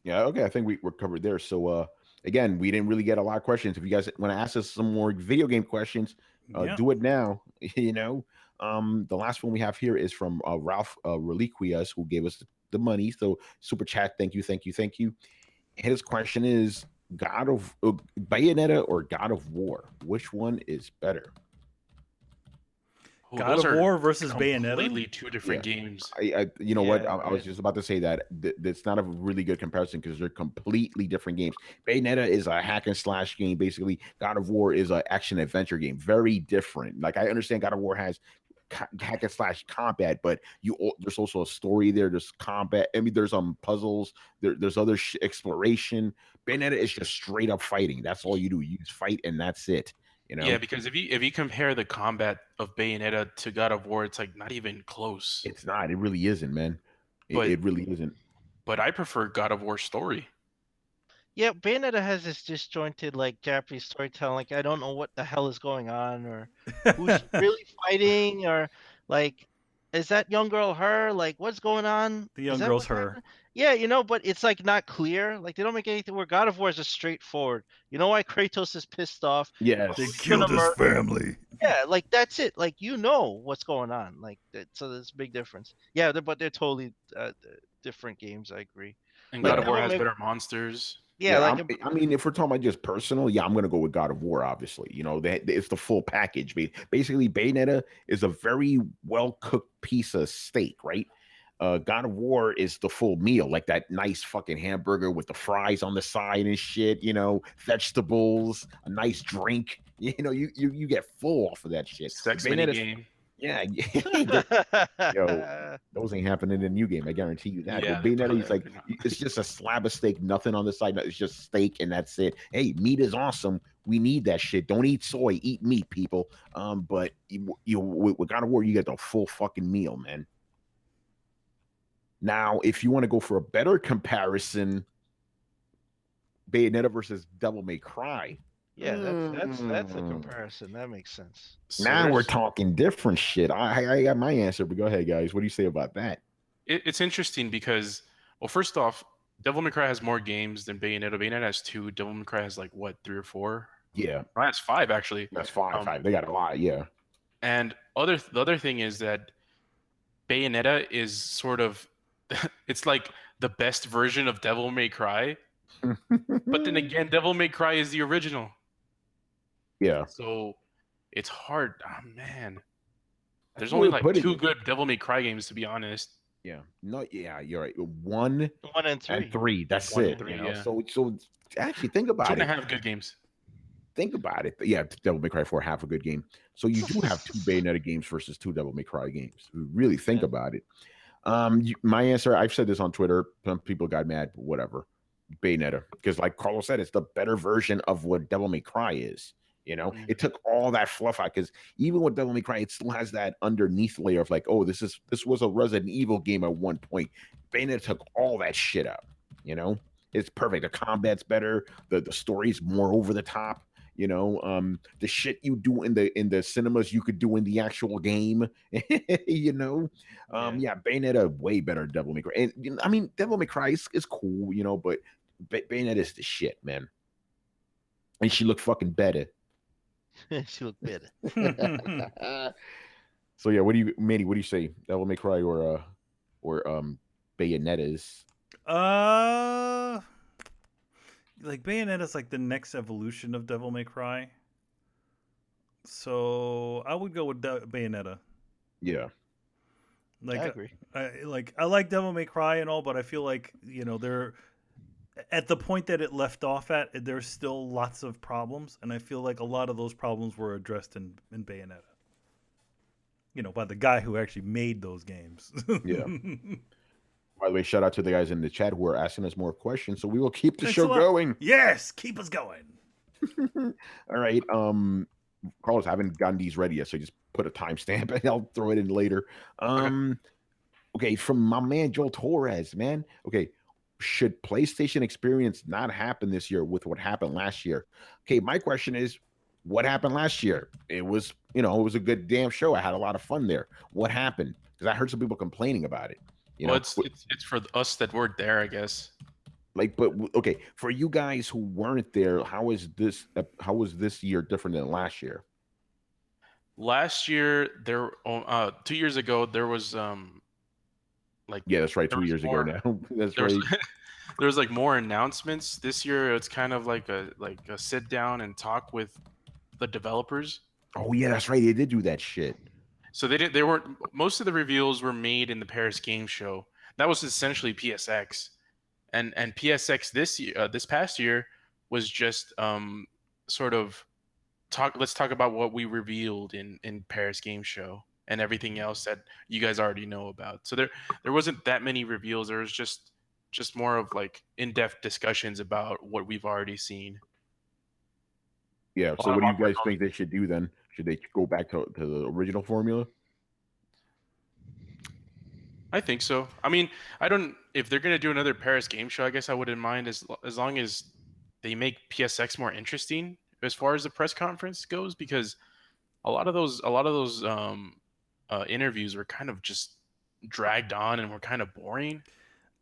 Yeah, okay. I think we're covered there. So again, we didn't really get a lot of questions. If you guys want to ask us some more video game questions, Yeah. do it now. The last one we have here is from Ralph Reliquias, who gave us the money. So super chat, thank you, thank you, thank you. His question is, Bayonetta or God of War? Which one is better? Oh, God those of are War versus Bayonetta. completely two different Yeah. games. You know what? Yeah, I was just about to say that that's not a really good comparison because they're completely different games. Bayonetta is a hack and slash game, basically. God of War is an action adventure game, very different. Like I understand God of War has hack and slash combat, but there's also a story there. There's combat. I mean, there's puzzles. There's other exploration. Bayonetta is just straight up fighting. That's all you do. You just fight and that's it. You Yeah, know, because if you compare the combat of Bayonetta to God of War, it's like not even close. it's not. It really isn't, man. But It really isn't. but I prefer God of War story. yeah. Bayonetta has this disjointed like Japanese storytelling. Like I don't know what the hell is going on, or who's really fighting, or like is that young girl her? Like what's going on? The Is young that girl's what's her. happening? Yeah, but it's like not clear. Like they don't make anything. Where God of War is just straightforward. You know why Kratos is pissed off? They Yes. Who's gonna killed his murder? family. Yeah, like that's it. Like what's going on. Like so there's a big difference. Yeah, but they're totally different games. I agree. And God Like of Yeah. War Devil has May, better monsters. yeah, Yeah, like I mean, if we're talking about just personal, yeah, I'm gonna go with God of War. Obviously, it's the full package. Basically, Bayonetta is a very well cooked piece of steak, right? God of War is the full meal, like that nice fucking hamburger with the fries on the side and shit. Vegetables, a nice drink. You get full off of that shit. Sex mini Bayonetta's, game. yeah, yo, those ain't happening in a new game. I guarantee you that. Yeah, With they Bayonetta, probably it's like are not. it's just a slab of steak, nothing on the side. It's just steak, and that's it. Hey, meat is awesome. We need that shit. Don't eat soy. Eat meat, people. But with God of War, you get the full fucking meal, man. Now, if you want to go for a better comparison, Bayonetta versus Devil May Cry. yeah, that's a Mm, comparison. That makes sense. So Now we're there's talking different shit. I got my answer, but go ahead, guys. What do you say about that? it's interesting because, well, first off, Devil May Cry has more games than Bayonetta. Bayonetta has two. Devil May Cry has like what, three or four? Yeah, Probably has five actually. that's five. Um, Five. They got a lot. Yeah. and the other thing is that Bayonetta is sort of it's like the best version of Devil May Cry. But then again, Devil May Cry is the original. Yeah. So it's hard. Oh man. That's There's the way only to like put it. two good Devil May Cry games to be honest. Yeah. No, yeah, you're right. One 1 and 3. and three. That's One it. and three, You know. yeah. So actually think Two about and a it. half good games. Think about it. Yeah, Devil May Cry 4, half a good game. So you do have two Bayonetta games versus two Devil May Cry games. Really think Yeah. about it. My answer, I've said this on Twitter. Some people got mad, but whatever. Bayonetta. Because like Carlos said, it's the better version of what Devil May Cry is. It took all that fluff out because even with Devil May Cry, it still has that underneath layer of like, oh, this was a Resident Evil game at one point. Bayonetta took all that shit out. It's perfect. The combat's better. The story's more over the top. The shit you do in the cinemas you could do in the actual game. Yeah, Bayonetta way better than Devil May Cry. And I mean, Devil May Cry is cool, but Bayonetta is the shit, man. And she looked fucking better. She looked better. So yeah, Manny? What do you say? Devil May Cry or Bayonetta's? Like Bayonetta's like the next evolution of Devil May Cry. So I would go with Bayonetta. Yeah. Like I agree. I like Devil May Cry and all, but I feel like they're at the point that it left off at. There's still lots of problems, and I feel like a lot of those problems were addressed in Bayonetta. By the guy who actually made those games. Yeah. By the way, shout out to the guys in the chat who are asking us more questions, so we will keep the Thanks show a lot. going. Yes, keep us going. All right. Carlos, I haven't gotten these ready yet, so just put a timestamp and I'll throw it in later. Okay, from my man Joel Torres, man. Okay, should PlayStation Experience not happen this year with what happened last year? Okay, my question is, what happened last year? It was a good damn show. I had a lot of fun there. What happened? Because I heard some people complaining about it. Well, it's for us that weren't there, I guess. But okay, for you guys who weren't there, how was this year different than last year? Last year, 2 years ago, there was Yeah, that's right. there 2 was years ago more. now. That's There was right. there's like more announcements this year. It's kind of like a sit down and talk with the developers. Oh yeah, that's right. They did do that shit. So they did. They weren't. Most of the reveals were made in the Paris Game Show. That was essentially PSX, and PSX this year, this past year, was just sort of talk. Let's talk about what we revealed in Paris Game Show and everything else that you guys already know about. So there wasn't that many reveals. There was just more of like in-depth discussions about what we've already seen. Yeah. A So lot what of do you awkward guys think they should do then? Should they go back to the original formula? I think so. I mean, I don't. If they're gonna do another Paris game show, I guess I wouldn't mind as long as they make PSX more interesting as far as the press conference goes, because a lot of those interviews were kind of just dragged on and were kind of boring,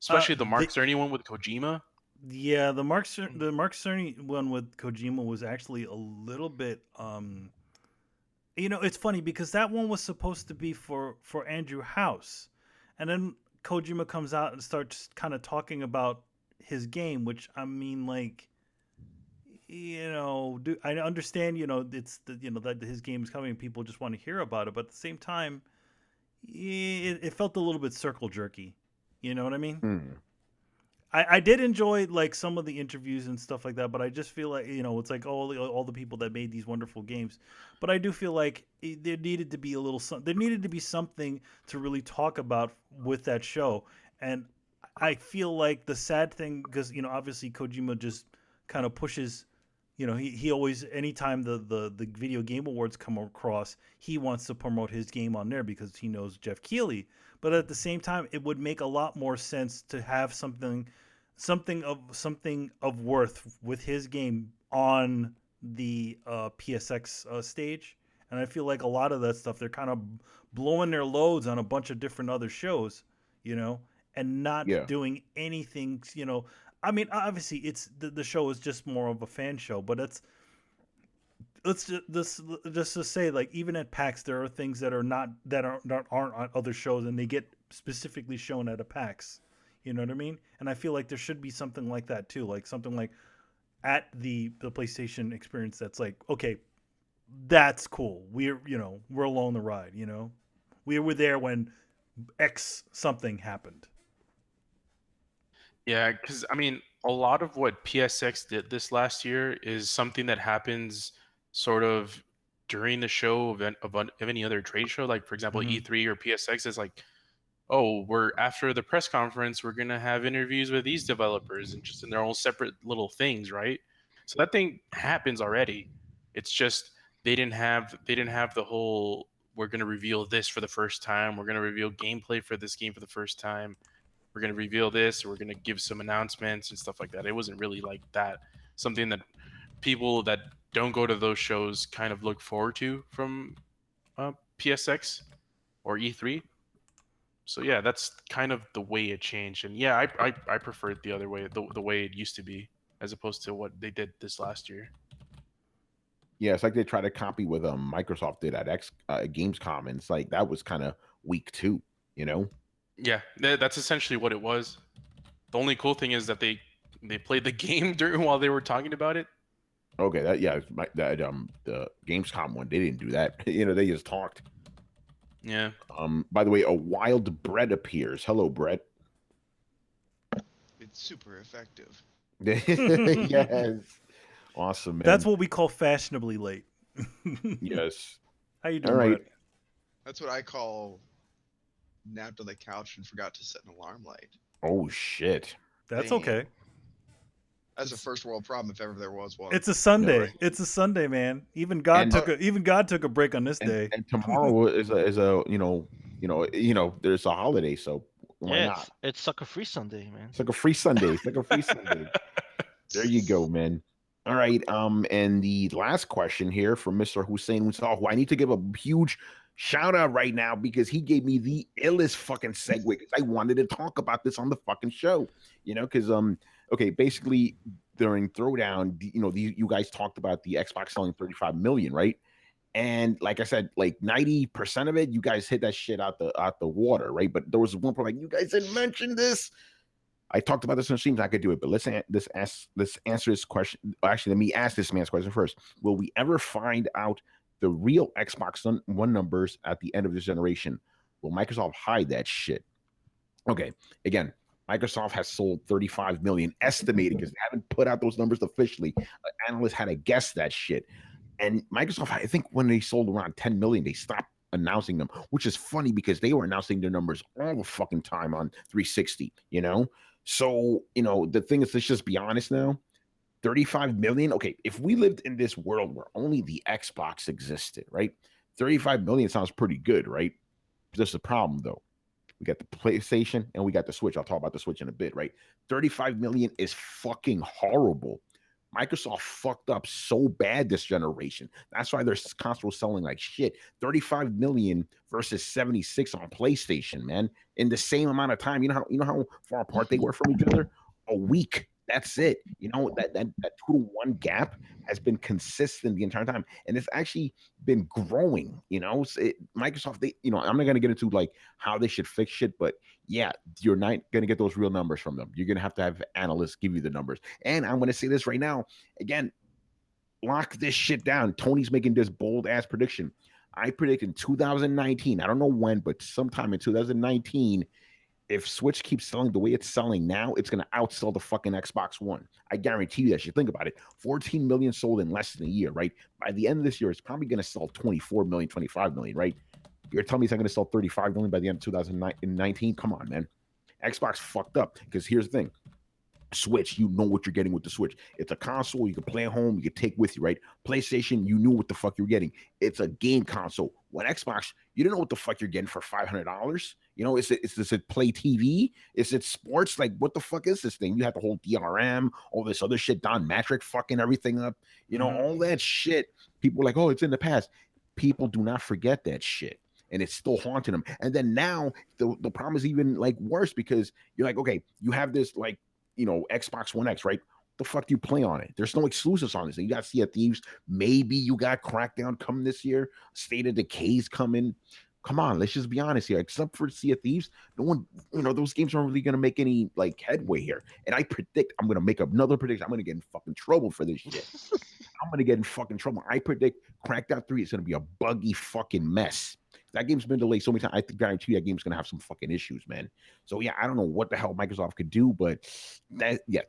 especially the Mark Cerny one with Kojima. Yeah, the Mark Cerny one with Kojima was actually a little bit it's funny because that one was supposed to be for Andrew House. And then Kojima comes out and starts kind of talking about his game, which I mean like I understand, it's that his game is coming and people just want to hear about it, but at the same time it felt a little bit circle jerky. You know what I mean? Hmm. I did enjoy like some of the interviews and stuff like that, but I just feel like it's like all the people that made these wonderful games, but I do feel like there needed to be there needed to be something to really talk about with that show, and I feel like the sad thing because obviously Kojima just kind of pushes. He always anytime the video game awards come across, he wants to promote his game on there because he knows Jeff Keighley. But at the same time, it would make a lot more sense to have something of worth with his game on the PSX stage. And I feel like a lot of that stuff they're kind of blowing their loads on a bunch of different other shows, you know, and not Yeah. doing anything. I mean, obviously it's the show is just more of a fan show, but let's just to say like even at PAX there are things that are not that aren't on other shows and they get specifically shown at a PAX. You know what I mean? And I feel like there should be something like that too, like something like at the PlayStation experience that's like, okay, that's cool. We're along the ride. We were there when X something happened. Yeah, because I mean, a lot of what PSX did this last year is something that happens sort of during the show of any other trade show. Like, for example, Mm-hmm. E3 or PSX is like, oh, we're after the press conference, we're gonna have interviews with these developers and just in their own separate little things, right? So that thing happens already. It's just they didn't have the whole we're gonna reveal this for the first time. We're gonna reveal gameplay for this game for the first time. We're going to reveal this, or we're going to give some announcements and stuff like that. It wasn't really like that. Something that people that don't go to those shows kind of look forward to from PSX or E3. So yeah, that's kind of the way it changed. And yeah, I prefer it the other way, the way it used to be, as opposed to what they did this last year. Yeah, it's like they try to copy what Microsoft did at Gamescom, and it's like that was kind of weak too, you know? Yeah, that's essentially what it was. The only cool thing is that they played the game during while they were talking about it. Okay, the Gamescom one, they didn't do that. They just talked. Yeah. By the way, a wild Brett appears. Hello, Brett. It's super effective. Yes. Awesome, man. That's what we call fashionably late. Yes. How you doing, All right. Brett? That's what I call napped on the couch and forgot to set an alarm light. Oh shit. That's Damn. okay. That's a first world problem if ever there was one. It's a Sunday. right. It's a Sunday, man. Even God took a break on this day. And tomorrow is a there's a holiday, so why Yeah, not? it's sucker free Sunday, man. It's like a free Sunday. It's like a free Sunday. There you go, man. All right. And the last question here from Mr. Hussein Musal, who I need to give a huge shout out right now because he gave me the illest fucking segue because I wanted to talk about this on the fucking show. Because okay, basically during Throwdown, you guys talked about the Xbox selling 35 million, right? And like I said, like 90% of it, you guys hit that shit out the water, right? But there was one point like you guys didn't mention this. I talked about this in streams. I could do it, but let's answer this question. Actually, let me ask this man's question first. Will we ever find out the real Xbox One numbers at the end of this generation? Will Microsoft hide that shit? Okay, again, Microsoft has sold 35 million, estimated, because they haven't put out those numbers officially. Analysts had to guess that shit. And Microsoft, I think when they sold around 10 million, they stopped announcing them, which is funny because they were announcing their numbers all the fucking time on 360, you know? So, the thing is, let's just be honest now. 35 million. Okay, if we lived in this world where only the Xbox existed, right? 35 million sounds pretty good, right? There's the problem though. We got the PlayStation and we got the Switch. I'll talk about the Switch in a bit, right? 35 million is fucking horrible. Microsoft fucked up so bad this generation. That's why their consoles selling like shit. 35 million versus 76 on PlayStation, man. In the same amount of time. You know how far apart they were from each other? A week. That's it. That 2-to-1 gap has been consistent the entire time. And it's actually been growing, Microsoft, I'm not gonna get into like how they should fix shit, but yeah, you're not gonna get those real numbers from them. You're gonna have to have analysts give you the numbers. And I'm gonna say this right now, again, lock this shit down. Tony's making this bold ass prediction. I predict in 2019, I don't know when, but sometime in 2019, if Switch keeps selling the way it's selling now, it's going to outsell the fucking Xbox One. I guarantee you that shit. Think about it. 14 million sold in less than a year, right? By the end of this year, it's probably going to sell 24 million, 25 million, right? You're telling me it's not going to sell 35 million by the end of 2019? Come on, man. Xbox fucked up because here's the thing. Switch, you know what you're getting with the Switch. It's a console you can play at home, you can take with you, right? PlayStation, you knew what the fuck you're getting. It's a game console. When Xbox, you don't know what the fuck you're getting for $500. Is it Play TV? Is it sports? Like, what the fuck is this thing? You have the whole DRM, all this other shit, Don Matrick fucking everything up. All that shit. People are like, oh, it's in the past. People do not forget that shit. And it's still haunting them. And then now the problem is even like worse because you're like, okay, you have this like, Xbox One X, right? The fuck do you play on it? There's no exclusives on this. You got Sea of Thieves. Maybe you got Crackdown coming this year. State of Decay's coming. Come on, let's just be honest here. Except for Sea of Thieves, no one, those games aren't really going to make any like headway here. And I predict I'm going to make another prediction. I'm going to get in fucking trouble for this shit. I'm going to get in fucking trouble. I predict Crackdown 3 is going to be a buggy fucking mess. That game's been delayed so many times. I guarantee you that game's gonna have some fucking issues, man. So yeah, I don't know what the hell Microsoft could do, but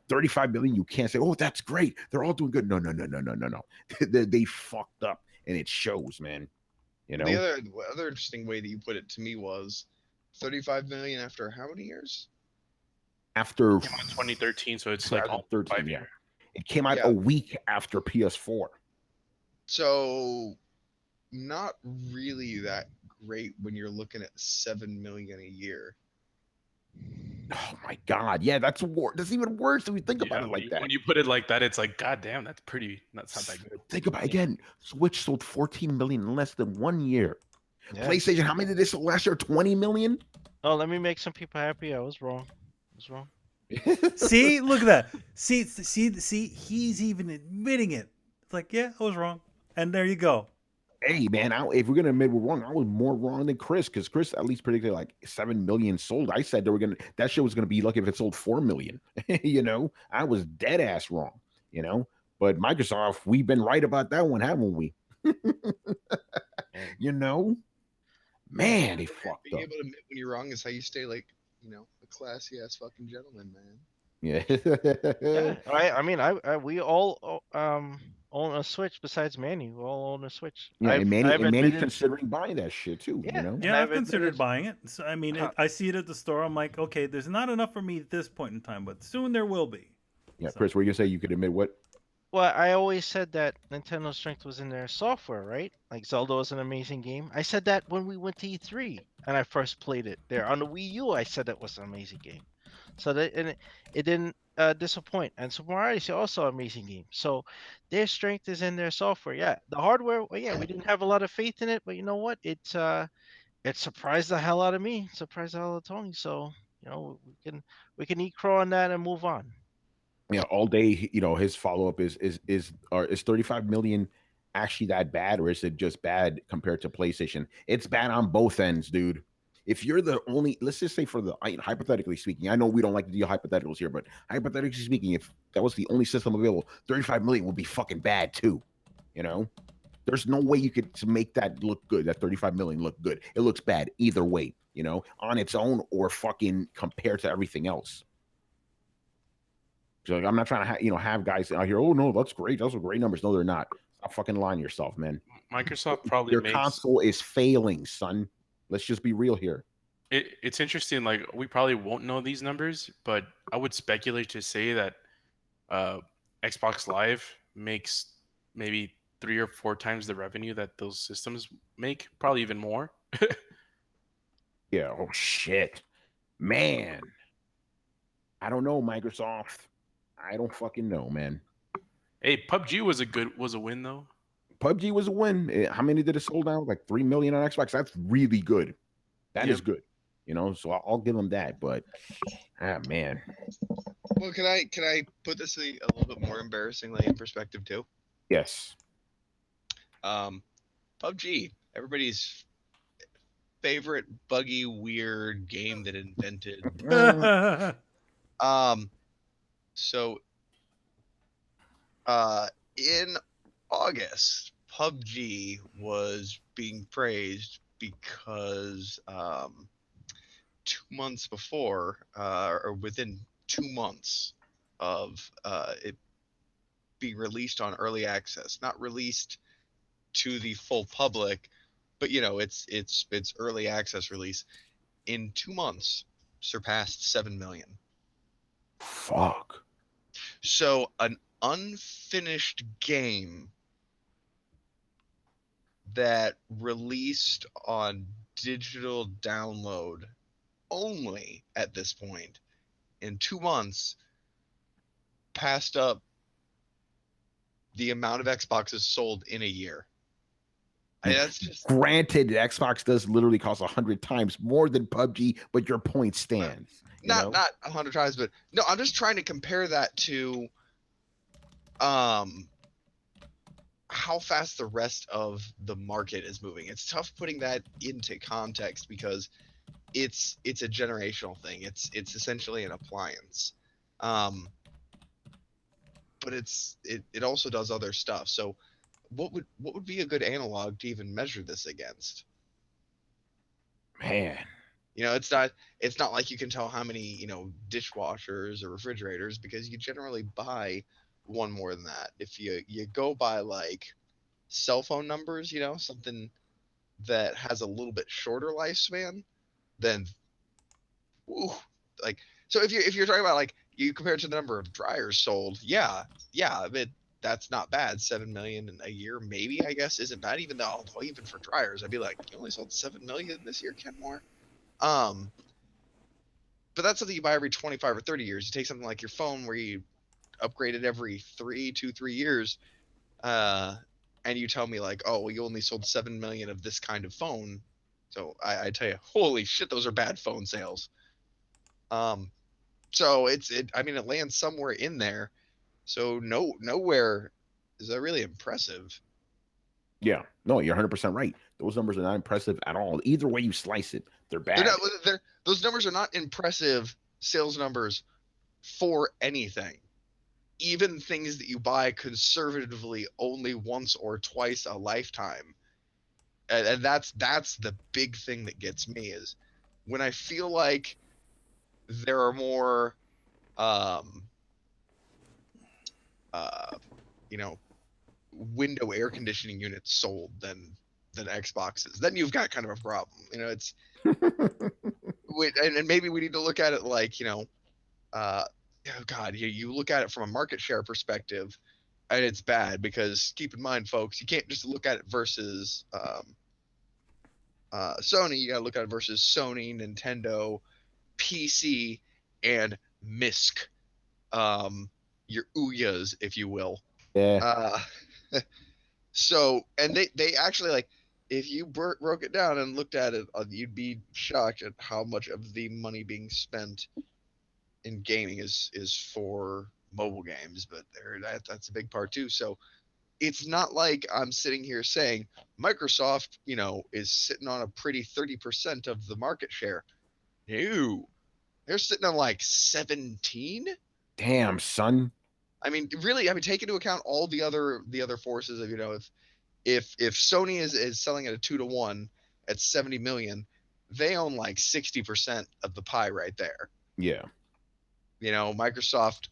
35 billion. You can't say, oh, that's great. They're all doing good. No. They fucked up, and it shows, man. The other interesting way that you put it to me was 35 million after how many years? After 2013, so it's like all 13, 5 years. It came out a week after PS4. So not really that great when you're looking at 7 million a year. Oh my god, yeah, that's even worse if you think about it like that. When you put it like that, it's like, god damn, that's not that good. Think about it again. Switch sold 14 million in less than 1 year. Yeah. PlayStation, how many did they sell last year? 20 million? Oh, let me make some people happy. I was wrong. See, look at that. See, he's even admitting it. It's like, yeah, I was wrong. And there you go. Hey man, if we're gonna admit we're wrong, I was more wrong than Chris because Chris at least predicted like 7 million sold. I said that shit was gonna be lucky if it sold 4 million. I was dead ass wrong. But Microsoft, we've been right about that one, haven't we? Man, they fucked Being up. able to admit when you're wrong is how you stay like a classy ass fucking gentleman, man. Yeah. I mean, we all own a Switch besides Manny. We all own a Switch. Yeah, and Manny's considering buying that shit too. Yeah, I've considered buying it. So, I mean, I see it at the store. I'm like, okay, there's not enough for me at this point in time, but soon there will be. Yeah, so. Chris, were you gonna say you could admit what? Well, I always said that Nintendo's strength was in their software, right? Like Zelda was an amazing game. I said that when we went to E3 and I first played it there on the Wii U. I said it was an amazing game. So it didn't disappoint. And Super Mario Odyssey also an amazing game. So their strength is in their software. Yeah, the hardware. Well, yeah, we didn't have a lot of faith in it, but you know what? It surprised the hell out of me. Surprised the hell out of Tony. So we can eat crow on that and move on. Yeah, all day. His follow up is 35 million actually that bad, or is it just bad compared to PlayStation? It's bad on both ends, dude. If you're the only, let's just say for the hypothetically speaking, I know we don't like to do hypotheticals here, but hypothetically speaking, if that was the only system available, 35 million would be fucking bad too. You know, there's no way you could to make that look good. That 35 million look good. It looks bad either way. You know, on its own or fucking compared to everything else. So like, I'm not trying to have guys out here. Oh no, that's great. Those are great numbers. No, they're not. Stop fucking lying to yourself, man. Microsoft probably Your makes console is failing, son. Let's just be real here. it's interesting. Like we probably won't know these numbers, but I would speculate to say that uh, Xbox Live makes maybe 3 or 4 times the revenue that those systems make, probably even more. Yeah. Oh shit, man. I don't know, Microsoft. I don't fucking know, man. Hey, PUBG was a win though. PUBG was a win. How many did it sold out? Like 3 million on Xbox. That's really good. That is Yep. good. So I'll give them that. But man, Well, can I put this a little bit more embarrassingly in perspective too? yes. PUBG, everybody's favorite buggy, weird game that invented. So, in August, PUBG was being praised because 2 months before, or within 2 months of it being released on early access, not released to the full public, but it's early access release, in 2 months surpassed 7 million. Fuck. So an unfinished game that released on digital download only at this point in 2 months passed up the amount of Xboxes sold in a year. That's just Granted, Xbox does literally cost 100 times more than PUBG, but your point stands. not 100 times, but no, I'm just trying to compare that to how fast the rest of the market is moving. It's tough putting that into context because it's a generational thing. It's essentially an appliance. But it also does other stuff. So what would be a good analog to even measure this against? Man. It's not like you can tell how many, dishwashers or refrigerators, because you generally buy one more than that. If you go by like cell phone numbers, something that has a little bit shorter lifespan, then ooh, like, so if you're talking about, like, you compare it to the number of dryers sold, yeah, but that's not bad. 7 million in a year, maybe, I guess, isn't bad. Even though, even for dryers, I'd be like, you only sold 7 million this year, Kenmore. But that's something you buy every 25 or 30 years. You take something like your phone, where you upgrade it every 3 years, and you tell me, like, oh, well, you only sold 7 million of this kind of phone. So I tell you, holy shit, those are bad phone sales. So it lands somewhere in there. So nowhere is that really impressive. Yeah. No, you're 100% right. Those numbers are not impressive at all. Either way you slice it, they're bad. Those numbers are not impressive sales numbers for anything. Even things that you buy conservatively only once or twice a lifetime. And that's the big thing that gets me, is when I feel like there are more you know window air conditioning units sold than Xboxes, then you've got kind of a problem. It's and maybe we need to look at it like, oh God, you look at it from a market share perspective, and it's bad, because keep in mind, folks, you can't just look at it versus Sony. You got to look at it versus Sony, Nintendo, PC, and MISC. Your Ouya's, if you will. Yeah. So, and they actually, like, if you broke it down and looked at it, you'd be shocked at how much of the money being spent in gaming is for mobile games. But that's a big part too. So it's not like I'm sitting here saying Microsoft, is sitting on a pretty 30% of the market share. No, they're sitting on like 17. Damn, son. I mean, really, I mean, take into account all the other forces of, if Sony is selling at a 2-to-1 at 70 million, they own like 60% of the pie right there. Yeah. Microsoft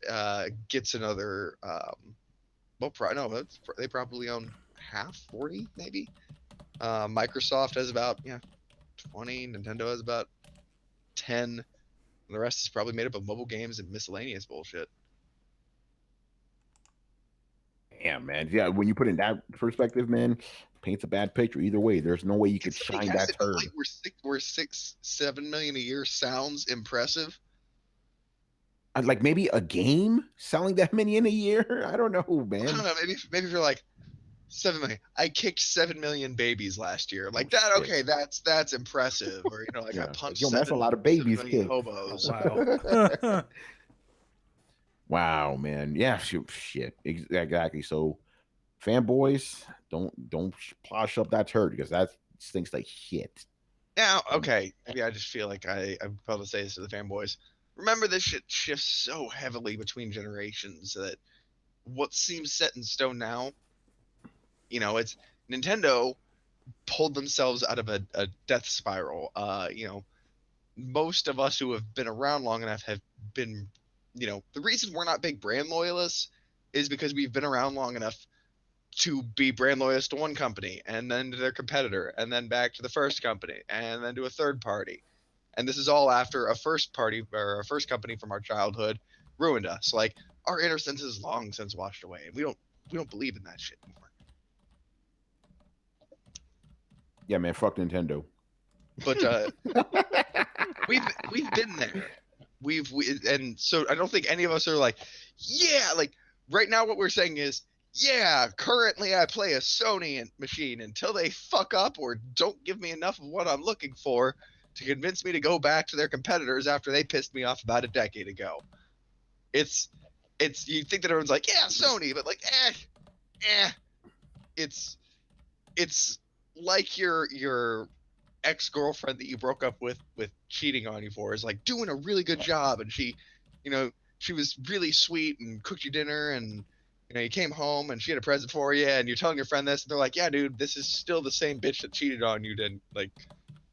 gets another. No, they probably own half, 40 maybe. Microsoft has about 20. Nintendo has about 10. And the rest is probably made up of mobile games and miscellaneous bullshit. Damn, man. Yeah, when you put in that perspective, man, paints a bad picture. Either way, there's no way you could shine that turd. Like we're 7 million a year sounds impressive. Like maybe a game selling that many in a year. I don't know, man. I don't know. Maybe if you're like 7 million. I kicked 7 million babies last year. Like that. Shit. Okay, that's impressive. Or I punched. Yo, that's a lot of babies kicked. Hobos. Wow. Wow, man. Yeah, shit. Exactly. So, fanboys, don't plosh up that turd because that stinks like shit. Now, okay, maybe I just feel like I'm probably say this to the fanboys. Remember, this shit shifts so heavily between generations that what seems set in stone now, it's Nintendo pulled themselves out of a death spiral. Most of us who have been around long enough have been, the reason we're not big brand loyalists is because we've been around long enough to be brand loyalists to one company and then to their competitor and then back to the first company and then to a third party. And this is all after a first party or a first company from our childhood ruined us. Like our innocence is long since washed away, and we don't believe in that shit anymore. Yeah, man. Fuck Nintendo. But we've been there. And so I don't think any of us are like, yeah, like right now what we're saying is, yeah, currently I play a Sony machine until they fuck up or don't give me enough of what I'm looking for to convince me to go back to their competitors after they pissed me off about a decade ago. It's you think that everyone's like, yeah, Sony, but like, it's like your ex-girlfriend that you broke up with cheating on you for is like doing a really good job, and she was really sweet and cooked you dinner, and you came home and she had a present for you, and you're telling your friend this, and they're like, yeah, dude, this is still the same bitch that cheated on you then like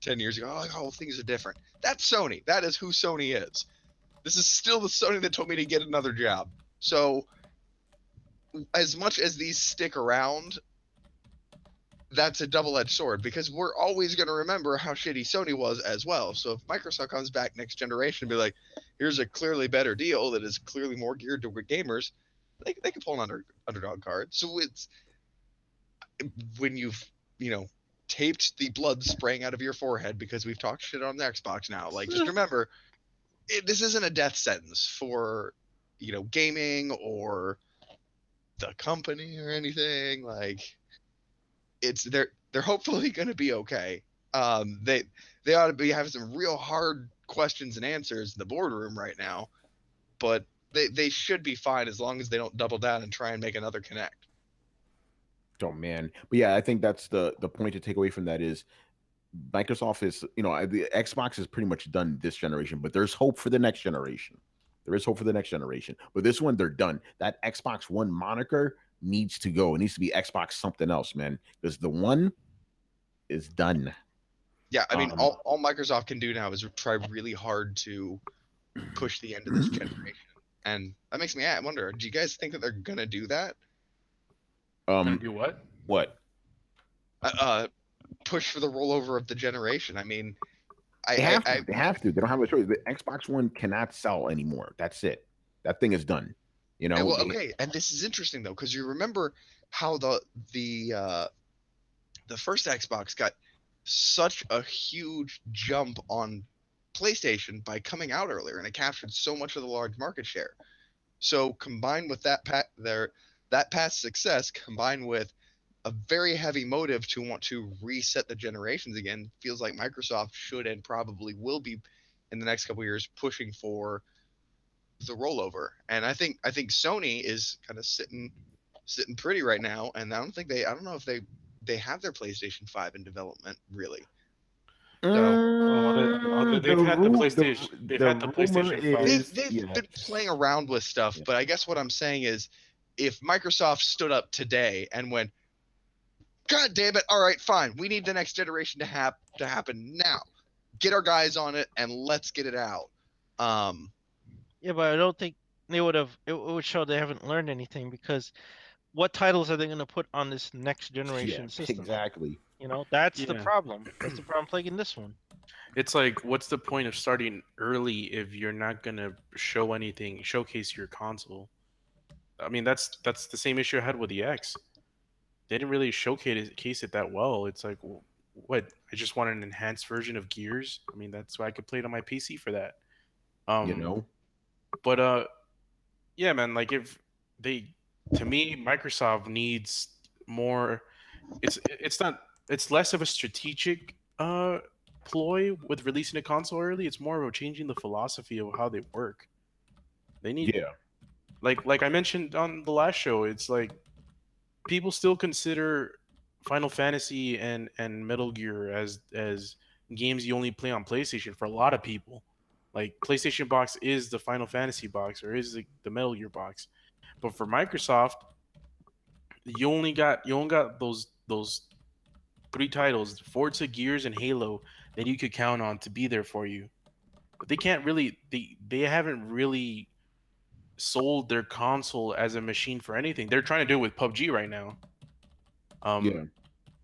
10 years ago. Oh, things are different. That's Sony. That is who Sony is. This is still the Sony that told me to get another job. So as much as these stick around, that's a double-edged sword because we're always going to remember how shitty Sony was as well. So if Microsoft comes back next generation and be like, here's a clearly better deal that is clearly more geared to gamers, they can pull an underdog card. So it's when you've, taped the blood spraying out of your forehead because we've talked shit on the Xbox now. Like, just remember, this isn't a death sentence for, gaming or the company or anything. Like, it's they're hopefully going to be okay. They ought to be having some real hard questions and answers in the boardroom right now, but they should be fine as long as they don't double down and try and make another Connect. Oh man, but yeah, I think that's the point to take away from that is Microsoft is, the Xbox is pretty much done this generation, but there's hope for the next generation. There is hope for the next generation, but this one they're done. That Xbox One moniker needs to go. It needs to be Xbox something else, man, because the one is done. Yeah, I mean, all Microsoft can do now is try really hard to push the end of this generation, and that makes me wonder: do you guys think that they're gonna do that? Gonna do what? What? Push for the rollover of the generation. I mean, They have to. They don't have a choice. The Xbox One cannot sell anymore. That's it. That thing is done. Well, okay, and this is interesting though, because you remember how the first Xbox got such a huge jump on PlayStation by coming out earlier, and it captured so much of the large market share. So combined with that past success, combined with a very heavy motive to want to reset the generations again, feels like Microsoft should and probably will be in the next couple of years pushing for the rollover. And I think Sony is kind of sitting sitting pretty right now, and I don't know if they have their PlayStation 5 in development really. So The they've had the room, PlayStation. They've the had the rumor PlayStation 5. they've yeah, been playing around with stuff, yeah, but I guess what I'm saying is, if Microsoft stood up today and went, God damn it! All right, fine. We need the next generation to happen now. Get our guys on it and let's get it out. Yeah, but I don't think they would have. It would show they haven't learned anything because what titles are they going to put on this next yeah, generation system? exactly. You know, that's the Yeah, problem. That's the problem plaguing this one. it's like, what's the point of starting early if you're not gonna show anything, showcase your console? I mean, that's the same issue I had with the X. They didn't really showcase it that well. It's like, what? I just want an enhanced version of Gears. I mean, that's why I could play it on my PC for that. You Um, know, but yeah, man. Like, if they, to me, Microsoft needs more. It's not. It's less of a strategic ploy with releasing a console early. It's more about changing the philosophy of how they work. They need, yeah, like I mentioned on the last show. It's like people still consider Final Fantasy and Metal Gear as games you only play on PlayStation for a lot of people. Like, PlayStation box is the Final Fantasy box, or is the Metal Gear box. But for Microsoft, you only got those three titles, Forza, Gears, and Halo, that you could count on to be there for you. But they can't really they haven't really sold their console as a machine for anything. They're trying to do it with PUBG right now. yeah. Um,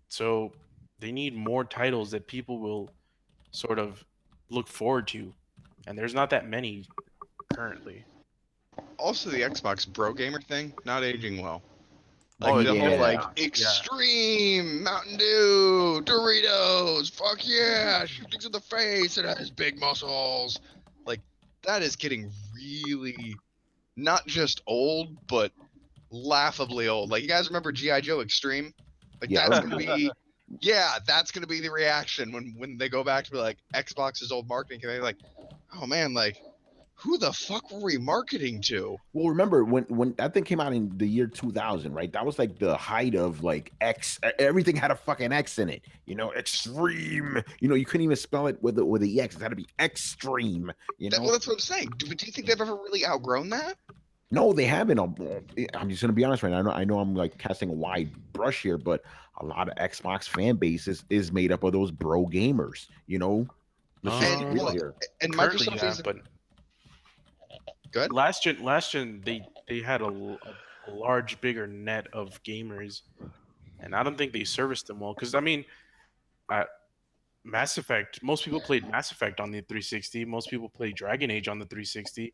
so they need more titles that people will sort of look forward to, and there's not that many currently. Also, the Xbox Bro Gamer thing not aging well. Oh Like the whole Yeah. like extreme Mountain Dew, Doritos, fuck yeah, shootings in the face, it has big muscles. Like that is getting really not just old, but laughably old. Like you guys remember G.I. Joe Extreme? Like Yeah, I that's remember gonna that. be that's gonna be the reaction when they go back to be like Xbox's old marketing. They're like, oh man, like who the fuck were we marketing to? Well, remember when that thing came out in the year 2000, right? That was like the height of like X. Everything had a fucking X in it. You know, extreme. You know, you couldn't even spell it with the EX. It had to be extreme. You know. Well, that's what I'm saying. Do you think they've ever really outgrown that? No, they haven't. I'm just gonna be honest right now. I know I'm like casting a wide brush here, but a lot of Xbox fan base is made up of those bro gamers. You know, let's just And be Uh, real well, here. and Currently, Microsoft yeah, is but good. last gen they had a large, bigger net of gamers, and I don't think they serviced them well. Because I mean, uh, Mass Effect. Most people played Mass Effect on the 360. Most people played Dragon Age on the 360.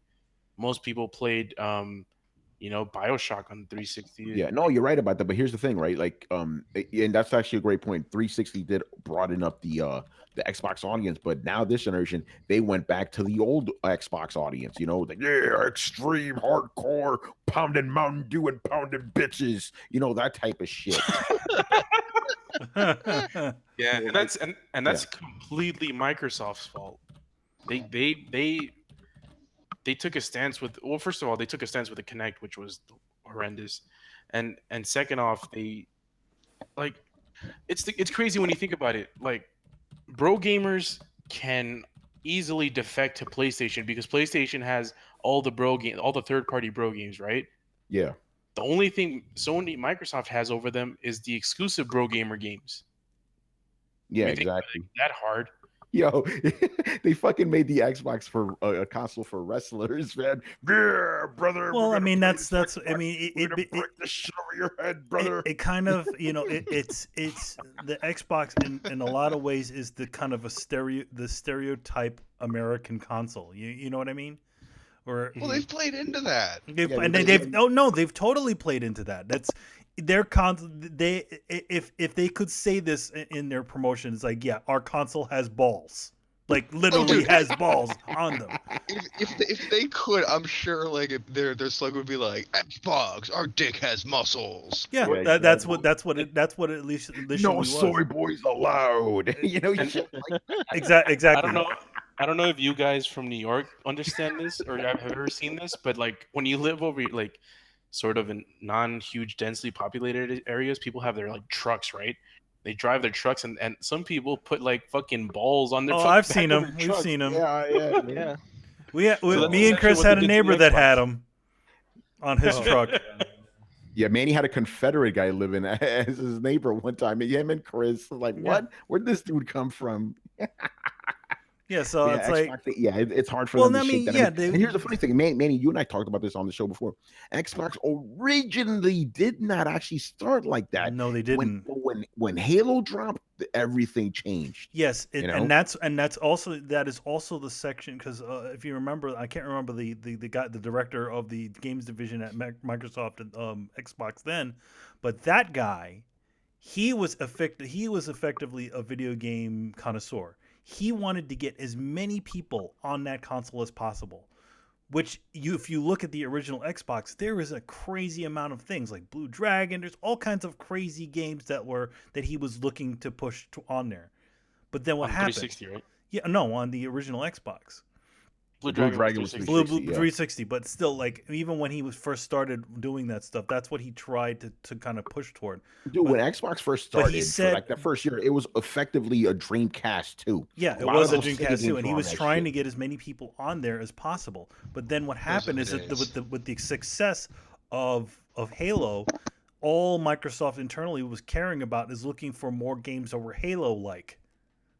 Most people played, Bioshock on the 360. Yeah, no, you're right about that. But here's the thing, right? Like, and that's actually a great point. 360 did broaden up the Xbox audience, but now this generation they went back to the old Xbox audience. You know, like yeah, extreme hardcore, pounding Mountain Dew and pounding bitches. You know that type of shit. Yeah, So, and like, that's completely Microsoft's fault. They took a stance with, well, first of all, they took a stance with the Kinect, which was horrendous, and second off, they, like, it's crazy when you think about it. Like, bro gamers can easily defect to PlayStation because PlayStation has all the third party bro games, right? yeah, The only thing Microsoft has over them is the exclusive bro gamer games. I yeah, mean, think about exactly. it, that hard. Yo, they fucking made the Xbox for a console for wrestlers, man. Yeah, brother. Well, We're I gonna mean, play that's this I Xbox. mean, We're gonna break the shit over your head, it, brother. it kind of it's the Xbox in a lot of ways is the kind of the stereotype American console. You know what I mean? Or Well, Mhm. they've played into that. they've Yeah, and they they've oh no, they've totally played into that. That's their they if they could say this in their promotion, it's like, yeah, our console has balls. Like Oh, literally dude, has balls on them. if they could, I'm sure like if their slogan would be like Xbox, our dick has muscles. Yeah, Yeah, that's exactly. that's what it at least No initially was. soy boys allowed. You know, And shit like I don't Exactly. know. I don't know if you guys from New York understand this or have ever seen this, but like when you live over, like, sort of in non-huge densely populated areas, people have their like trucks, right? They drive their trucks, and some people put like fucking balls on their Oh, I've back seen of their them. We've trucks. seen them. Yeah. Yeah. So that's Me and essentially Chris what they had a did to the neighbor that had Xbox. them on his Oh, truck. Yeah, Manny had a Confederate guy living as his neighbor one time. And him and Chris was like, Yeah. what? Where'd this dude come from? Yeah, so Yeah, it's like, Xbox. Yeah, it's hard for well, them to I shake mean, that. yeah, And here's the funny thing, Manny, you and I talked about this on the show before. Xbox originally did not actually start like that. no, they When didn't. when Halo dropped, everything changed. Yes, You know? and that's also the section because if you remember, I can't remember the guy, the director of the games division at Microsoft and Xbox then, but that guy, he was effectively a video game connoisseur. He wanted to get as many people on that console as possible. Which if you look at the original Xbox, there is a crazy amount of things like Blue Dragon. There's all kinds of crazy games that he was looking to push on there. But then what On the happened? 360, right? Yeah, no, on the original Xbox. Blue Blue Dragon Dragon was was 360. Blue 360, but still, like even when he was first started doing that stuff, that's what he tried to kind of push toward. Dude, when But- Xbox first but he started, said- for like that first year, it was effectively a Dreamcast too. Yeah, it lot was of a those Sega Dreamcast games too, were and he on was that trying shit. to get as many people on there as possible. But then what Those are happened the is that days. with the success of Halo, all Microsoft internally was caring about is looking for more games that were Halo like,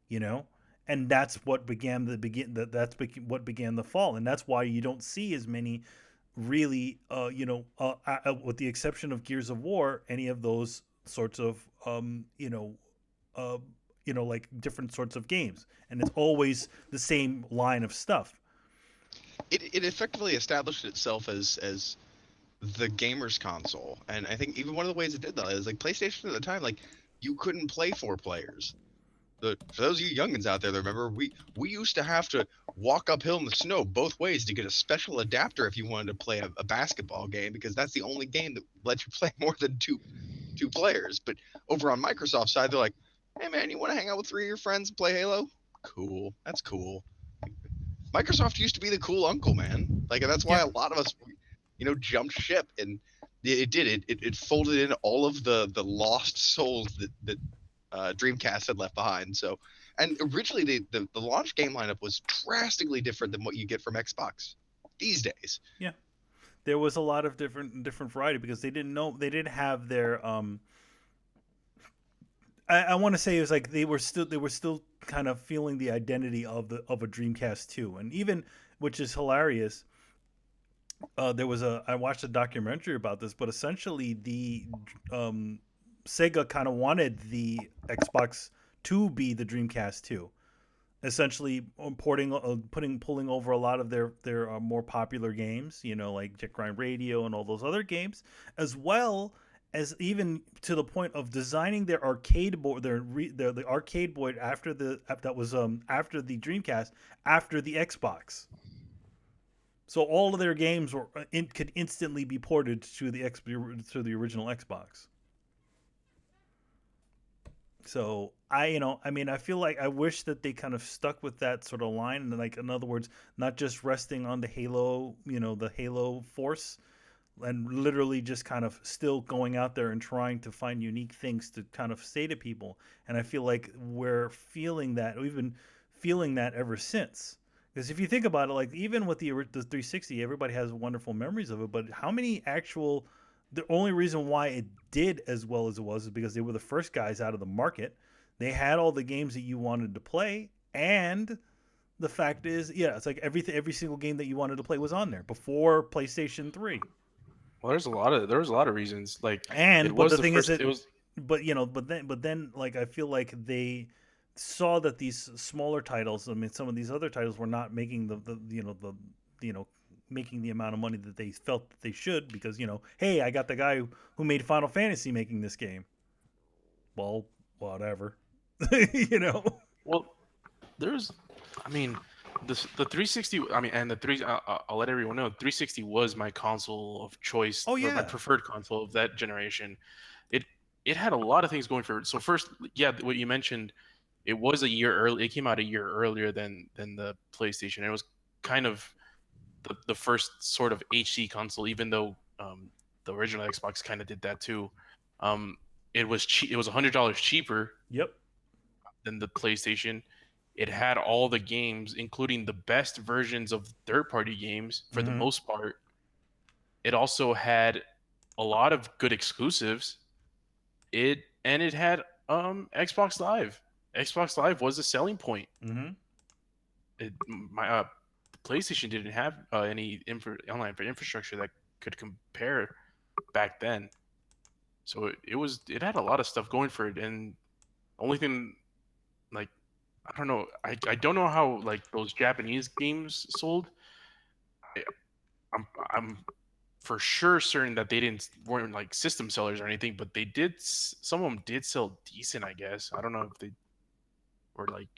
you know, and that's what began what began the fall, and that's why you don't see as many really, with the exception of Gears of War, any of those sorts of like different sorts of games, and it's always the same line of stuff. It effectively established itself as the gamer's console, and I think even one of the ways it did that is like PlayStation at the time, like you couldn't play 4 players. For those of you youngins out there that remember, we used to have to walk uphill in the snow both ways to get a special adapter if you wanted to play a basketball game, because that's the only game that lets you play more than two players. But over on Microsoft's side, they're like, hey man, you want to hang out with 3 of your friends and play Halo? Cool, that's cool. Microsoft used to be the cool uncle, man. Like, and that's why Yeah. a lot of us, jumped ship, and it folded in all of the lost souls that Dreamcast had left behind. So, and originally the launch game lineup was drastically different than what you get from Xbox these days. There was a lot of different variety because they didn't have their I want to say it was like they were still kind of feeling the identity of a Dreamcast 2, and even, which is hilarious, I watched a documentary about this, but essentially the Sega kind of wanted the Xbox to be the Dreamcast 2, essentially pulling over a lot of their more popular games, like Jet Grind Radio and all those other games, as well as even to the point of designing their arcade board, the arcade board after after the Dreamcast, after the Xbox. So all of their games could instantly be ported to the original Xbox. So I feel like I wish that they kind of stuck with that sort of line, and like, in other words, not just resting on the Halo, the Halo force, and literally just kind of still going out there and trying to find unique things to kind of say to people. And I feel like we've been feeling that ever since. Because if you think about it, like even with the 360, everybody has wonderful memories of it, but how many actual the only reason why it did as well as it was is because they were the first guys out of the market. They had all the games that you wanted to play, and the fact is, yeah, it's like every single game that you wanted to play was on there before PlayStation 3. Well, there was a lot of reasons. Like, But the thing is that it was but then like I feel like they saw that these smaller titles, I mean, some of these other titles were not making making the amount of money that they felt that they should, because hey, I got the guy who made Final Fantasy making this game. Well, whatever. Well, I mean, the 360. I mean, and the three. I'll let everyone know. 360 was my console of choice. Oh, or yeah. my preferred console of that generation. It had a lot of things going for it. So first, yeah, what you mentioned, it was a year early. It came out a year earlier than the PlayStation. It was kind of the first sort of HD console, even though the original Xbox kind of did that too. It was cheap. It was $100 cheaper Yep. than the PlayStation. It had all the games, including the best versions of third-party games for the Mhm. most part. It also had a lot of good exclusives. It had Xbox Live. Xbox Live was a selling point. Mhm. The PlayStation didn't have any online infrastructure that could compare back then. So it had a lot of stuff going for it, and the only thing, like, I don't know, I don't know how like those Japanese games sold. I- I'm for sure certain that they weren't like system sellers or anything, but they did. Some of them did sell decent, I guess. I don't know if they were like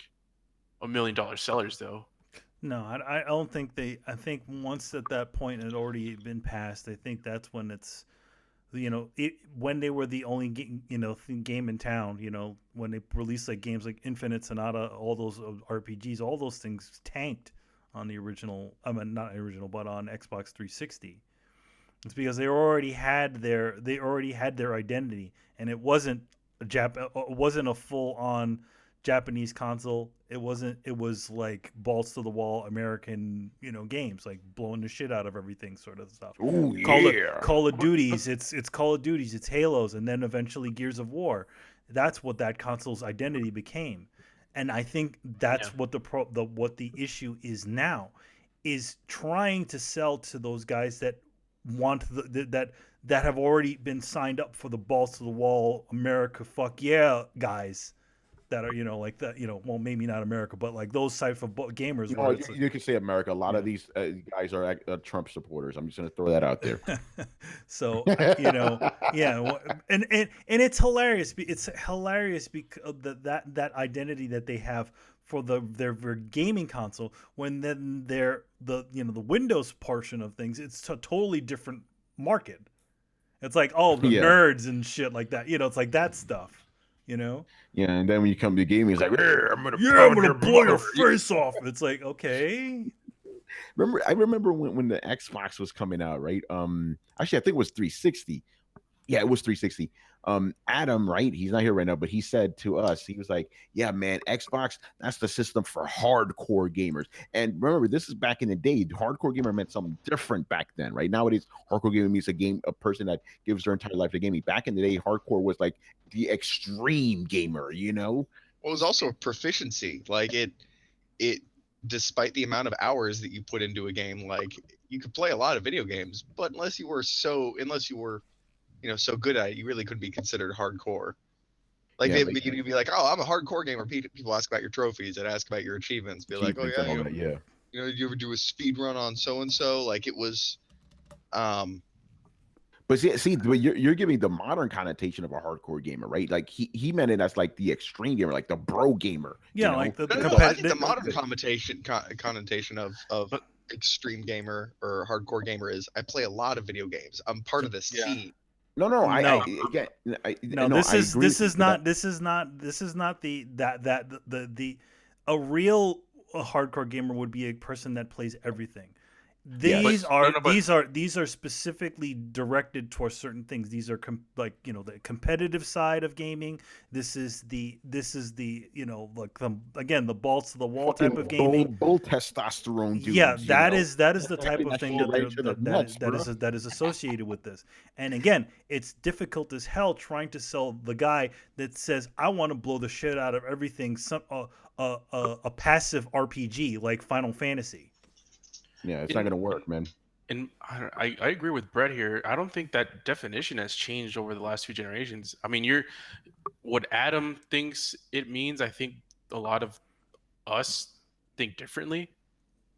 $1 million sellers though. No, I don't think they. I think once at that point it had already been passed. I think that's when it's, when they were the only game in town. When they released like games like Infinite Sonata, all those RPGs, all those things tanked on the original. I mean, not original, but on Xbox 360. It's because they already had their identity, and it wasn't it wasn't a full on Japanese console. It wasn't. It was like balls to the wall American, games, like blowing the shit out of everything, sort of stuff. Oh yeah. Call of Duties. It's Call of Duties. It's Halos, and then eventually Gears of War. That's what that console's identity became, and I think that's Yeah. what what the issue is now, is trying to sell to those guys that want that have already been signed up for the balls to the wall America fuck yeah guys that are like that, well, maybe not America, but like those type of gamers No, where you, it's you can say America. A lot yeah. of these guys are Trump supporters. I'm just going to throw that out there. So yeah, and it's hilarious. It's hilarious because that identity that they have for their gaming console, when then the Windows portion of things, it's a totally different market. It's like, oh, the Yeah, nerds and shit like that. It's like that stuff. You know? yeah. And then when you come to gaming, it's like, yeah, I'm gonna Yeah, I'm pound gonna your blow your mother. face off. It's like, okay. I remember when the Xbox was coming out, right? Actually, I think it was 360. Yeah, it was 360. Adam, right? He's not here right now, but he said to us, he was like, "Yeah, man, Xbox, that's the system for hardcore gamers." And remember, this is back in the day. Hardcore gamer meant something different back then, right? Nowadays, hardcore gamer means a person that gives their entire life to gaming. Back in the day, hardcore was like the extreme gamer, Well, it was also a proficiency. Like it despite the amount of hours that you put into a game, like you could play a lot of video games, but unless you were so good at it, you really couldn't be considered hardcore. Like Yeah, you'd be like, "Oh, I'm a hardcore gamer." People ask about your trophies, and ask about your achievements. Be like, "Oh achievements yeah, and all that. Yeah. you ever do a speed run on so and so?" Like it was, But but you're giving the modern connotation of a hardcore gamer, right? Like he meant it as like the extreme gamer, like the bro gamer. Yeah, like the no. I think the modern connotation of But extreme gamer or hardcore gamer is I play a lot of video games. I'm part of the Yeah. scene. No, No. again, No, no, this I is agree this with is you, not this is not this is not the a real hardcore gamer would be a person that plays everything. yes, These are specifically directed towards certain things. These are like the competitive side of gaming. This is the like again, the balls to the wall type of gaming. bull testosterone dudes. Yeah, that is the type Packing of that thing shit that right to the nuts, bro. that is associated with this. And again, it's difficult as hell trying to sell the guy that says, "I want to blow the shit out of everything." A passive RPG like Final Fantasy. Yeah, it's not gonna work, man. And I agree with Brett here. I don't think that definition has changed over the last few generations. I mean, what Adam thinks it means. I think a lot of us think differently.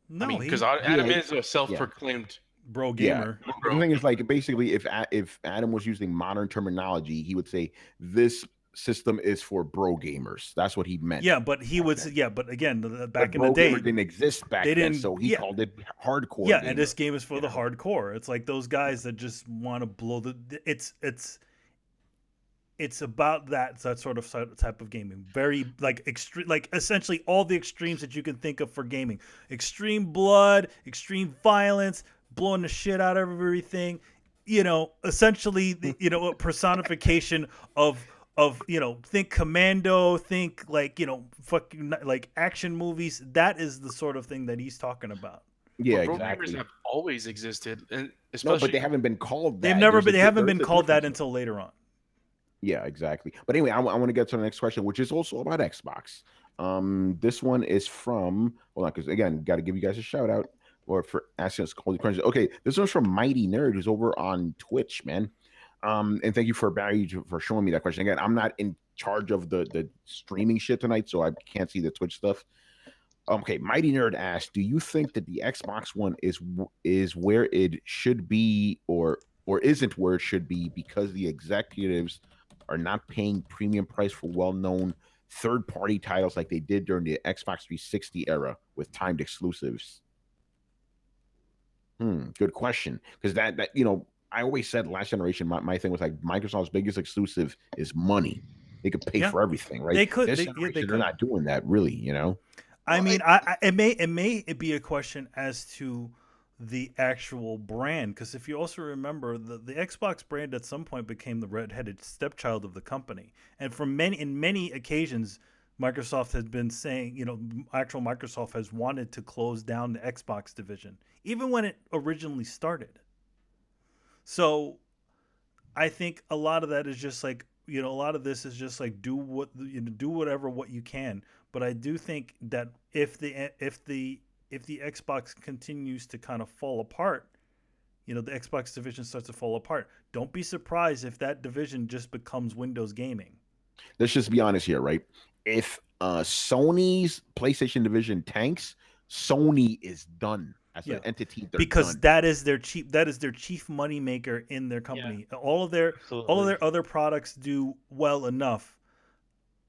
I No, mean, because he Adam Yeah, is a self-proclaimed bro yeah. gamer. The thing is, like, basically, if Adam was using modern terminology, he would say this system is for bro gamers. That's what he meant. Yeah, but he would. then. Yeah, but again, But back in the bro day, gamer didn't exist back they then, didn't. so he Yeah, called it hardcore yeah, gamer. and this game is for you the know? hardcore. It's like those guys that just want to blow the. It's about that sort of type of gaming. Very like extreme, like essentially all the extremes that you can think of for gaming. Extreme blood, extreme violence, blowing the shit out of everything. essentially a personification of think Commando, think like fucking like action movies. That is the sort of thing that he's talking about. Yeah, But role gamers exactly. have always existed, and No, but especially they haven't been called They've that. never been. They haven't There is been a called that difference. until later on. Yeah, exactly. But anyway, I want to get to the next question, which is also about Xbox. This one is from, hold on, because again, got to give you guys a shout out or for asking us all the questions. Okay, this one's from Mighty Nerd, who's over on Twitch, man. And thank you for Barry for showing me that question. Again, I'm not in charge of the streaming shit tonight, so I can't see the Twitch stuff. Okay, Mighty Nerd asked, "Do you think that the Xbox One is where it should be, or isn't where it should be because the executives are not paying premium price for well-known third-party titles like they did during the Xbox 360 era with timed exclusives?" Good question. Because that I always said last generation, my thing was like Microsoft's biggest exclusive is money. They could pay Yeah, for everything, right? they could. This They generation, they're could. not doing that, really. I Well, mean, it may be a question as to the actual brand, because if you also remember, the Xbox brand at some point became the redheaded stepchild of the company, and in many occasions, Microsoft has been saying, actual Microsoft has wanted to close down the Xbox division, even when it originally started. So I think a lot of that is just like a lot of this is just like do whatever what you can. But I do think that if the Xbox continues to kind of fall apart, the Xbox division starts to fall apart. Don't be surprised if that division just becomes Windows gaming. Let's just be honest here, right? If Sony's PlayStation division tanks, Sony is done as Yeah, an entity. They're because done. that is their chief money maker in their company. All of their other products do well enough,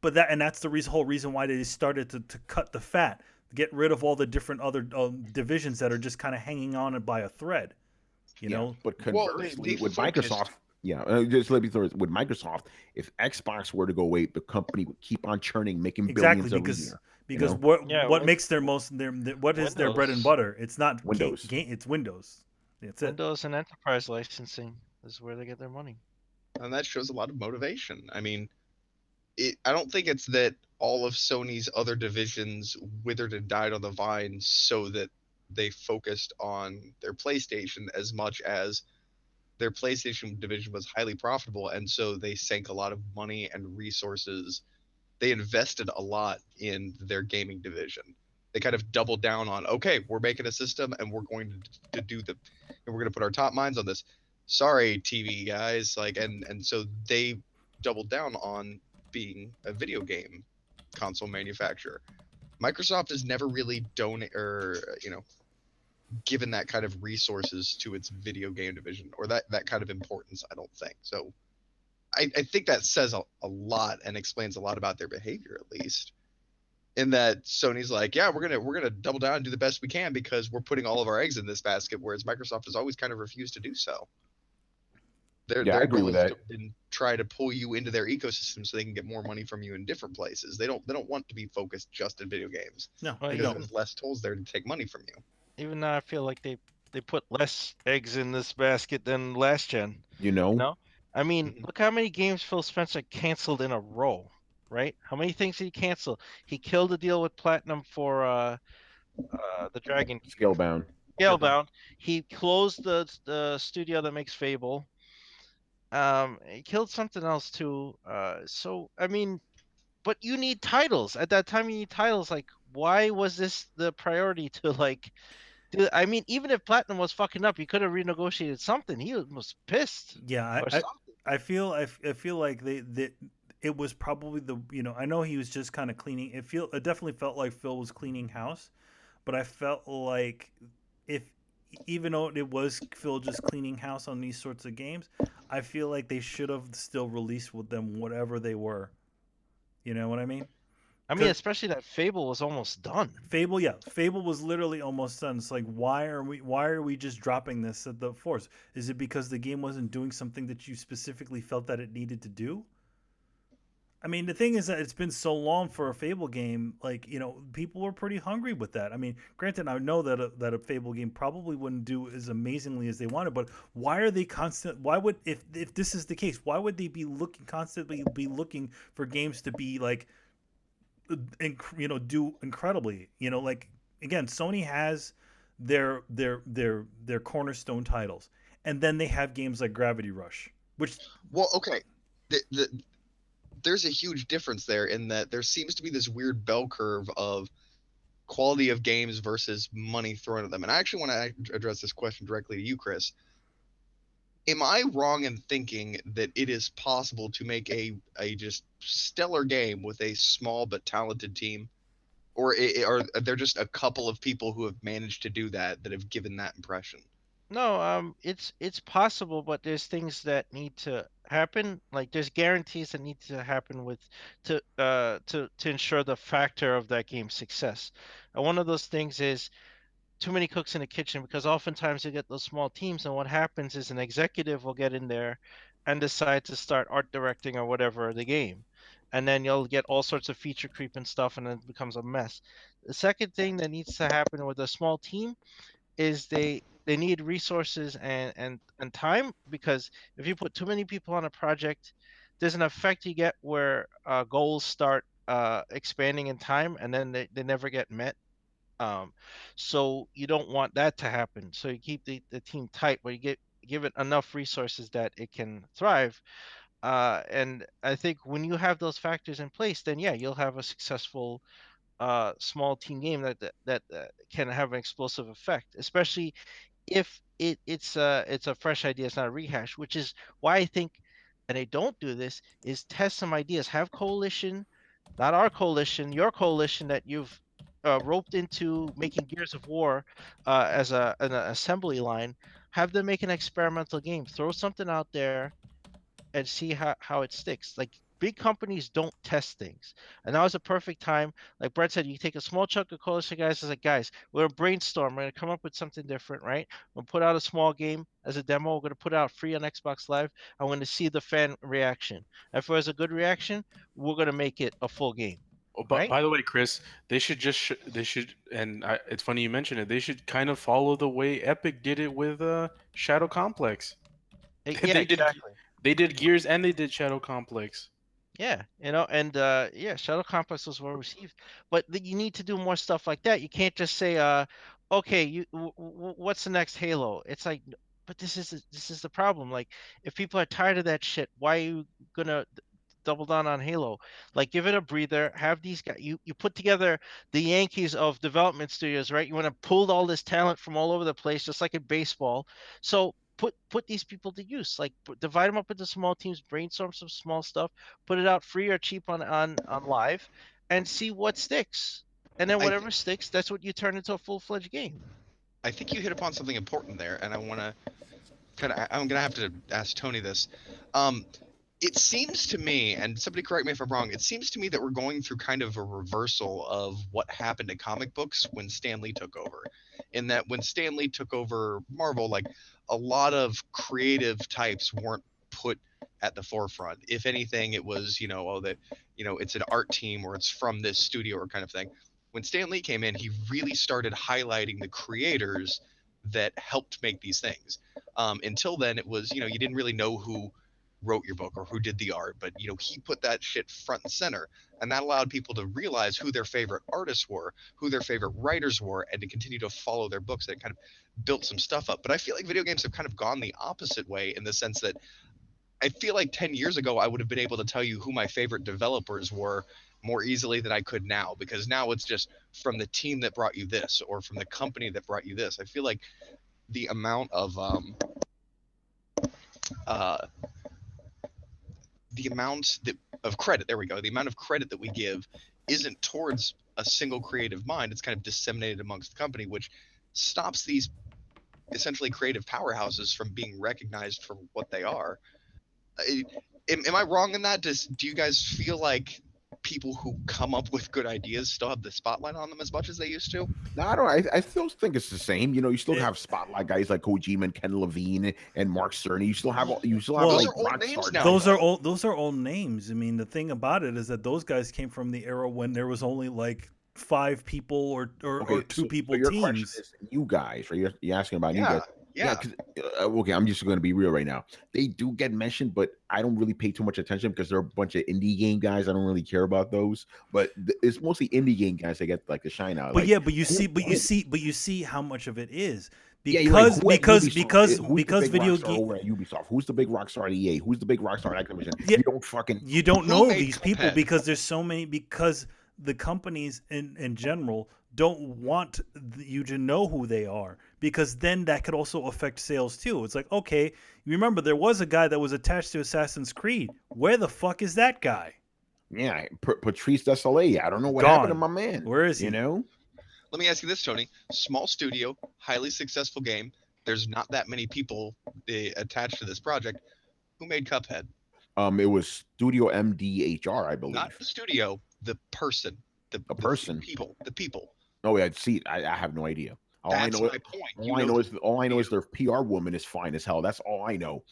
but that's the whole reason why they started to cut the fat, get rid of all the different other divisions that are just kind of hanging on by a thread. You Yeah, know, but Well, conversely, they with focused. Microsoft, yeah, just let me throw it. With Microsoft, if Xbox were to go away, the company would keep on churning, making exactly billions every because year. You because know, what Yeah, what makes their most what is their bread and Windows, butter? It's not Windows. it's Windows. That's it. Windows and enterprise licensing is where they get their money. And that shows a lot of motivation. I mean, I don't think it's that all of Sony's other divisions withered and died on the vine so that they focused on their PlayStation as much as their PlayStation division was highly profitable, and so they sank a lot of money and resources. They invested a lot in their gaming division. They kind of doubled down on, okay, we're making a system and we're going to do the, and we're going to put our top minds on this. Sorry, TV guys, like, and so they doubled down on being a video game console manufacturer. Microsoft has never really donated or given that kind of resources to its video game division or that kind of importance. I don't think so. I think that says a lot and explains a lot about their behavior, at least. In that Sony's like, yeah, we're gonna double down and do the best we can because we're putting all of our eggs in this basket, whereas Microsoft has always kind of refused to do so. Their Yeah, I their agree goal with has that. been try to pull you into their ecosystem so they can get more money from you in different places. They don't want to be focused just in video games No, Well, they because don't. there's less tools there to take money from you. even now, I feel like they put less eggs in this basket than last gen. You You know, know, I mean, Mhm. look how many games Phil Spencer canceled in a row, right? How many things did he cancel? He killed a deal with Platinum for the Dragon Scalebound. Scalebound. He closed the studio that makes Fable. He killed something else too. So I mean, but you need titles at that time. You need titles. Like, why was this the priority to like? I mean, even if Platinum was fucking up, he could have renegotiated something. He was pissed Yeah, or something. I feel like they it was probably I know he was just kind of cleaning. It definitely felt like Phil was cleaning house, but I felt like if even though it was Phil just cleaning house on these sorts of games, I feel like they should have still released with them whatever they were. You know what I mean? I mean, Because especially that Fable was almost done. Fable, yeah, Fable was literally almost done. It's like why are we just dropping this at the force? Is it because the game wasn't doing something that you specifically felt that it needed to do? I mean, the thing is that it's been so long for a Fable game. Like, people were pretty hungry with that. I mean, granted, I know that a Fable game probably wouldn't do as amazingly as they wanted, but why are they constant? Why would if this is the case, why would they be looking constantly be looking for games to be like, do incredibly? Like, again, Sony has their cornerstone titles, and then they have games like Gravity Rush, which Well, okay. There's a huge difference there in that there seems to be this weird bell curve of quality of games versus money thrown at them. And I actually want to address this question directly to you, Chris. Am I wrong in thinking that it is possible to make a just stellar game with a small but talented team? Or are there just a couple of people who have managed to do that have given that impression? No, it's possible, but there's things that need to happen. Like there's guarantees that need to happen with to ensure the factor of that game's success. And one of those things is too many cooks in the kitchen, because oftentimes you get those small teams, and what happens is an executive will get in there and decide to start art directing or whatever the game. And then you'll get all sorts of feature creep and stuff, and then it becomes a mess. The second thing that needs to happen with a small team is they need resources and time, because if you put too many people on a project, there's an effect you get where goals start expanding in time, and then they never get met. um, so you don't want that to happen. So you keep the team tight, but you give it enough resources that it can thrive. And I think when you have those factors in place, then yeah, you'll have a successful small team game that can have an explosive effect, especially if it's a fresh idea, it's not a rehash, which is why I think, and they don't do this, is test some ideas, have coalition, not our coalition, your coalition that you've roped into making Gears of War as an assembly line. Have them make an experimental game, throw something out there, and see how it sticks. Like big companies don't test things. And now is a perfect time. Like Brett said, you take a small chunk of coalition guys, it's like, guys, we're gonna brainstorm, we're gonna come up with something different, right? We'll put out a small game as a demo, we're gonna put it out free on Xbox Live. I'm gonna see the fan reaction. If there's a good reaction, we're gonna make it a full game. Oh, but Right? by the way, Chris, they should they should, and it's funny you mentioned it. They should kind of follow the way Epic did it with Shadow Complex. Yeah, They did exactly. they did Gears and they did Shadow Complex. Yeah, and yeah, Shuttle Complex was well received, but you need to do more stuff like that. You can't just say, okay, what's the next Halo? It's like, but this is the problem. Like, if people are tired of that shit, why are you gonna double down on Halo? Like, give it a breather. Have these guys. You put together the Yankees of development studios, right? You want to pull all this talent from all over the place, just like in baseball. So put these people to use. Like, divide them up into small teams, brainstorm some small stuff, put it out free or cheap on live, and see what sticks. And then I whatever sticks, that's what you turn into a full-fledged game. I think you hit upon something important there, and I want to I'm gonna have to ask Tony this. Um, it seems to me, and somebody correct me if I'm wrong, it seems to me that we're going through kind of a reversal of what happened to comic books when Stan Lee took over. In that when Stan Lee took over Marvel, like a lot of creative types weren't put at the forefront. If anything, it was, oh, that, it's an art team or it's from this studio or kind of thing. When Stan Lee came in, he really started highlighting the creators that helped make these things. Until then, it was, you didn't really know who wrote your book or who did the art, but he put that shit front and center, and that allowed people to realize who their favorite artists were, who their favorite writers were, and to continue to follow their books. That kind of built some stuff up. But I feel like video games have kind of gone the opposite way, in the sense that I feel like 10 years ago I would have been able to tell you who my favorite developers were more easily than I could now, because now it's just from the team that brought you this or from the company that brought you this. I feel like the amount of uh, the amount of credit, there we go, the amount of credit that we give isn't towards a single creative mind. It's kind of disseminated amongst the company, which stops these essentially creative powerhouses from being recognized for what they are. Am I wrong in that? Do you guys feel like people who come up with good ideas still have the spotlight on them as much as they used to? No, I don't. I still think it's the same. You know, you still It- have spotlight guys like Kojima and Ken Levine and Mark Cerny. You still have Well, Those like are old Rockstar names guys. now, those though. are old. Those are old names. I mean, the thing about it is that those guys came from the era when there was only like 5 people or Okay, 2 people so your question teams. is new guys, right? You're asking about new Yeah, guys. yeah. 'Cause, okay, I'm just going to be real right now. They do get mentioned, but I don't really pay too much attention because they're a bunch of indie game guys. I don't really care about those. But it's mostly indie game guys that get like the shine out. But Like, yeah, but you see, who- but you see how much of it is yeah, you're right. because Who at Ubisoft? Who's the big video rockstar game. over at Ubisoft? Who's the big rockstar at EA? Who's the big rockstar at Activision? Yeah, You don't fucking you don't Who know made these people Cuphead? because there's so many because the companies in general don't want you to know who they are because then that could also affect sales too. It's like, okay, you remember there was a guy that was attached to Assassin's Creed. Where the fuck is that guy? yeah, Patrice Desolé. I don't know what happened to Gone. my man. Where is he? You know? Let me ask you this, Tony. Small studio, highly successful game. There's not that many people attached to this project. Who made Cuphead? It was Studio MDHR, I believe. Not the studio, the person. The person? people. The people. Oh yeah, see, I have no idea. All That's I know, my point. all I know is their PR woman is fine as hell. That's all I know.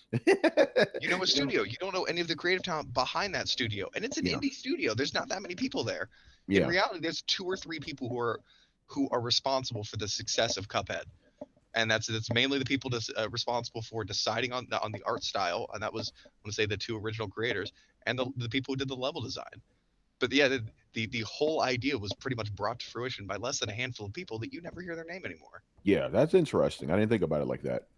You know a studio. You don't know any of the creative talent behind that studio, and it's an Yeah. indie studio. There's not that many people there. Yeah, In reality, there's 2 or 3 people who are responsible for the success of Cuphead, and that's mainly the people responsible for deciding on the art style, and that was, I want to say, the 2 original creators, and the people who did the level design. But yeah, the whole idea was pretty much brought to fruition by less than a handful of people that you never hear their name anymore. yeah, that's interesting. I didn't think about it like that.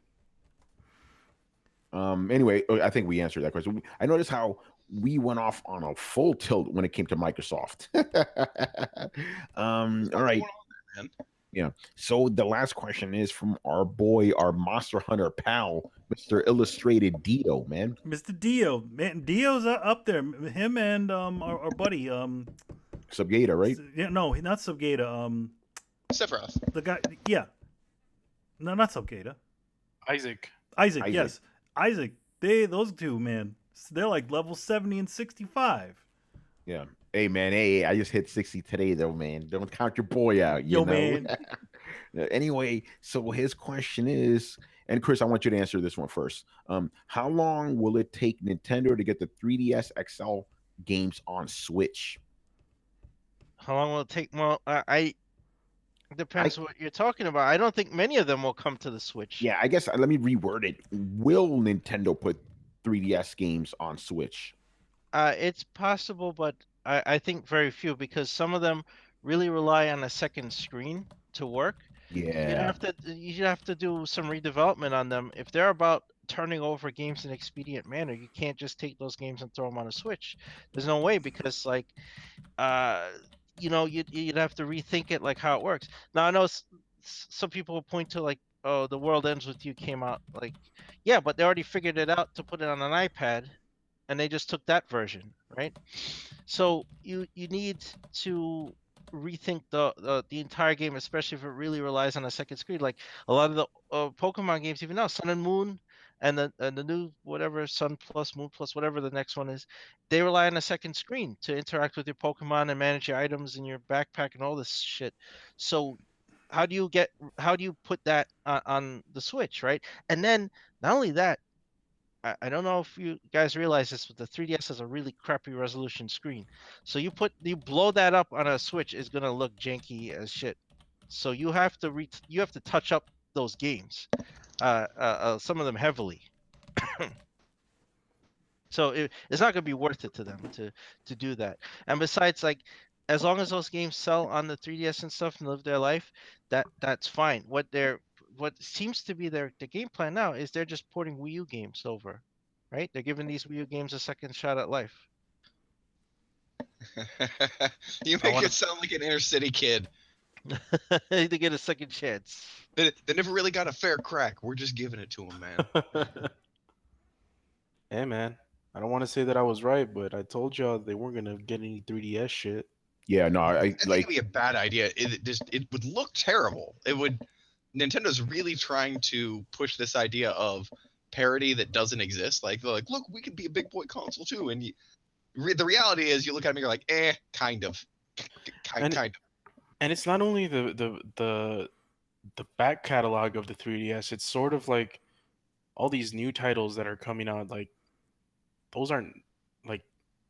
Anyway, I think we answered that question. I noticed how we went off on a full tilt when it came to Microsoft. All right. Going on there, man. Yeah. So the last question is from our boy, our Monster Hunter pal, Mr. Illustrated Dio, man. Mr. Dio, man, Dio's up there. Him and our buddy Subgator, right? yeah, no, not Subgata. Sephiroth. The guy, yeah, no, not Subgata. Isaac. Isaac, Isaac. yes, Isaac. Those two, man, they're like level 70 and 65. Yeah. Hey man, hey, I just hit 60 today though, man. Don't count your boy out, you Yo, know. man. Anyway, so his question is, and Chris, I want you to answer this one first. How long will it take Nintendo to get the 3DS XL games on Switch? How long will it take? Well, I depends what you're talking about. I don't think many of them will come to the Switch. Yeah, I guess let me reword it. Will Nintendo put 3DS games on Switch? It's possible, but I think very few because some of them really rely on a second screen to work. Yeah. You'd have to do some redevelopment on them. If they're about turning over games in an expedient manner, you can't just take those games and throw them on a Switch. There's no way because you'd have to rethink it like how it works. Now I know some people will point to like, oh, The World Ends With You came out like, yeah, but they already figured it out to put it on an iPad, and they just took that version, right? So you need to rethink the entire game, especially if it really relies on a second screen. Like a lot of the Pokemon games, even now, Sun and Moon, and the new whatever Sun Plus, Moon Plus, whatever the next one is, they rely on a second screen to interact with your Pokemon and manage your items in your backpack and all this shit. So how do you put that on the Switch, right? And then not only that, I don't know if you guys realize this, but the 3DS has a really crappy resolution screen. So you blow that up on a Switch, is gonna look janky as shit. So you have to touch up those games, some of them heavily. So it's not gonna be worth it to them to do that. And besides, like, as long as those games sell on the 3DS and stuff and live their life, that's fine. What seems to be their game plan now is they're just porting Wii U games over, right? They're giving these Wii U games a second shot at life. You make it sound like an inner city kid. They get a second chance. They never really got a fair crack. We're just giving it to them, man. Hey man, I don't want to say that I was right, but I told y'all they weren't gonna get any 3DS shit. Yeah, no, I think like it'd be a bad idea. It would look terrible. It would. Nintendo's really trying to push this idea of parity that doesn't exist. Like they're like, look, we can be a big boy console too, and the reality is, you look at them and you're like, kind of, And kind of. and it's not only the back catalog of the 3DS. It's sort of like all these new titles that are coming out. Like those aren't like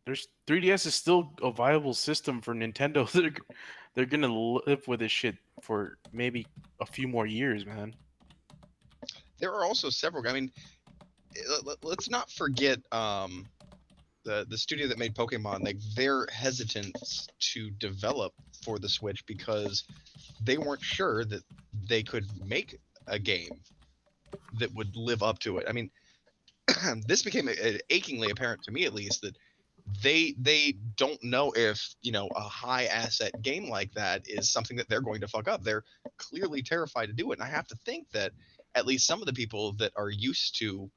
there's 3DS is still a viable system for Nintendo. They're gonna live with this shit for maybe a few more years, man. There are also several. I mean, let's not forget the studio that made Pokemon. Like, their hesitance to develop for the Switch because they weren't sure that they could make a game that would live up to it. I mean, this became achingly apparent to me, at least, that they don't know if, you know, a high asset game like that is something that they're going to fuck up. They're clearly terrified to do it, and I have to think that at least some of the people that are used to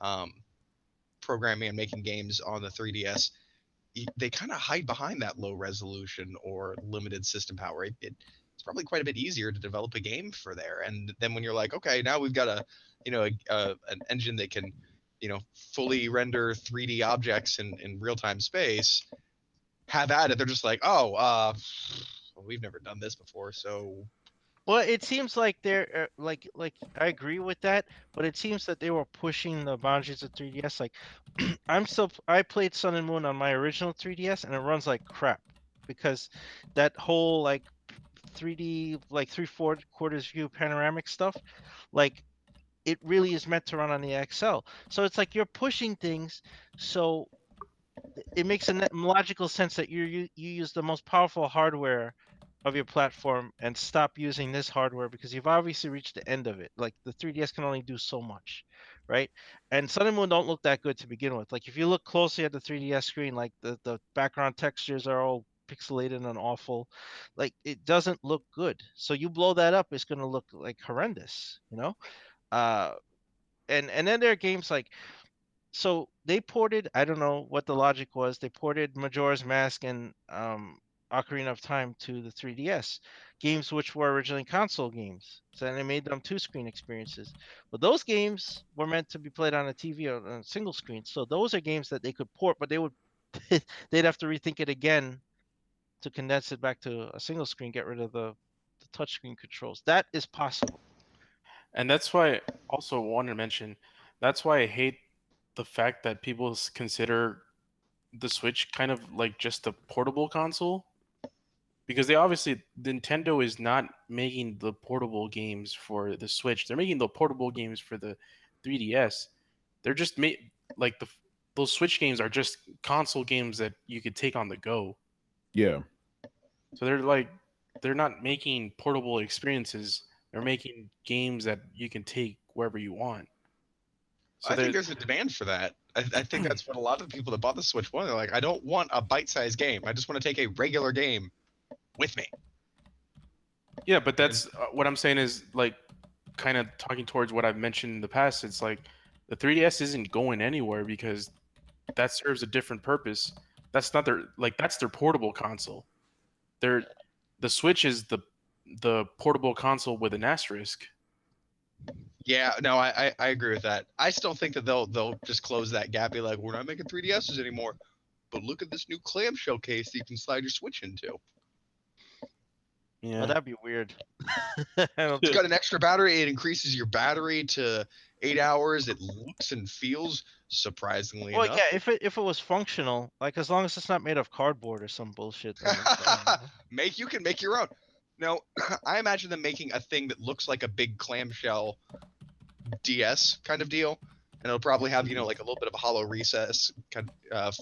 um, programming and making games on the 3DS, they kind of hide behind that low resolution or limited system power. It's probably quite a bit easier to develop a game for there. And then when you're like, okay, now we've got an engine that can, you know, fully render 3D objects in real time space, have at it. They're just like, oh, well, we've never done this before, so. Well, it seems like they're like I agree with that, but it seems that they were pushing the boundaries of 3DS. Like, I played Sun and Moon on my original 3DS, and it runs like crap because that whole like 3D, like 3/4 view panoramic stuff, like it really is meant to run on the XL. So it's like you're pushing things, so it makes a logical sense that you use the most powerful hardware of your platform and stop using this hardware because you've obviously reached the end of it. Like the 3DS can only do so much, right? And Sun and Moon don't look that good to begin with. Like if you look closely at the 3DS screen, like the background textures are all pixelated and awful. Like it doesn't look good. So you blow that up, it's gonna look like horrendous, you know? Uh and then there are games like, so they ported, I don't know what the logic was. They ported Majora's Mask and Ocarina of Time to the 3DS, games which were originally console games. So then they made them two-screen experiences. But those games were meant to be played on a TV or on a single screen. So those are games that they could port, but they would they'd have to rethink it again to condense it back to a single screen, get rid of the touchscreen controls. That is possible. And that's why I also want to mention that's why I hate the fact that people consider the Switch kind of like just a portable console because they obviously Nintendo is not making the portable games for the Switch. They're making the portable games for the 3DS. They're just like those Switch games are just console games that you could take on the go. Yeah. So they're not making portable experiences. They're making games that you can take wherever you want. So I think there's a demand for that. I think that's what a lot of the people that bought the Switch want. They're like, I don't want a bite-sized game. I just want to take a regular game with me. yeah, but that's what I'm saying is like kind of talking towards what I've mentioned in the past. It's like the 3DS isn't going anywhere because that serves a different purpose. That's not their that's their portable console. The Switch is the portable console with an asterisk. Yeah, no, I agree with that. I still think that they'll just close that gap. Be like, we're not making 3DSs anymore, but look at this new clamshell case that you can slide your Switch into. Yeah, Oh, that'd be weird. It's got an extra battery. It increases your battery to 8 hours. It looks and feels surprisingly Well, enough. yeah, if it was functional, like as long as it's not made of cardboard or some bullshit, then it's fine. You can make your own. No, I imagine them making a thing that looks like a big clamshell DS kind of deal, and it'll probably have, you know, like a little bit of a hollow recess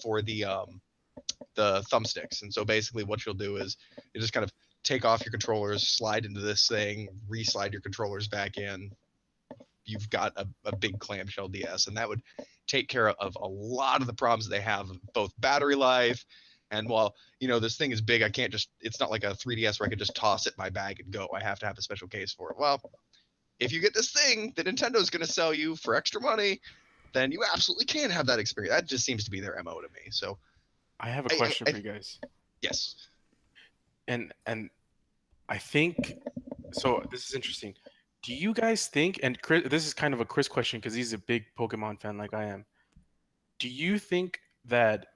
for the thumbsticks. And so basically, what you'll do is you just kind of take off your controllers, slide into this thing, re-slide your controllers back in. You've got a big clamshell DS, and that would take care of a lot of the problems they have, both battery life. And while, you know, this thing is big, it's not like a 3DS where I could just toss it in my bag and go. I have to have a special case for it. Well, if you get this thing that Nintendo's going to sell you for extra money, then you absolutely can have that experience. That just seems to be their MO to me. So I have a question for you guys. Yes. And I think so. This is interesting. Do you guys think? And Chris, this is kind of a Chris question because he's a big Pokemon fan like I am. Do you think that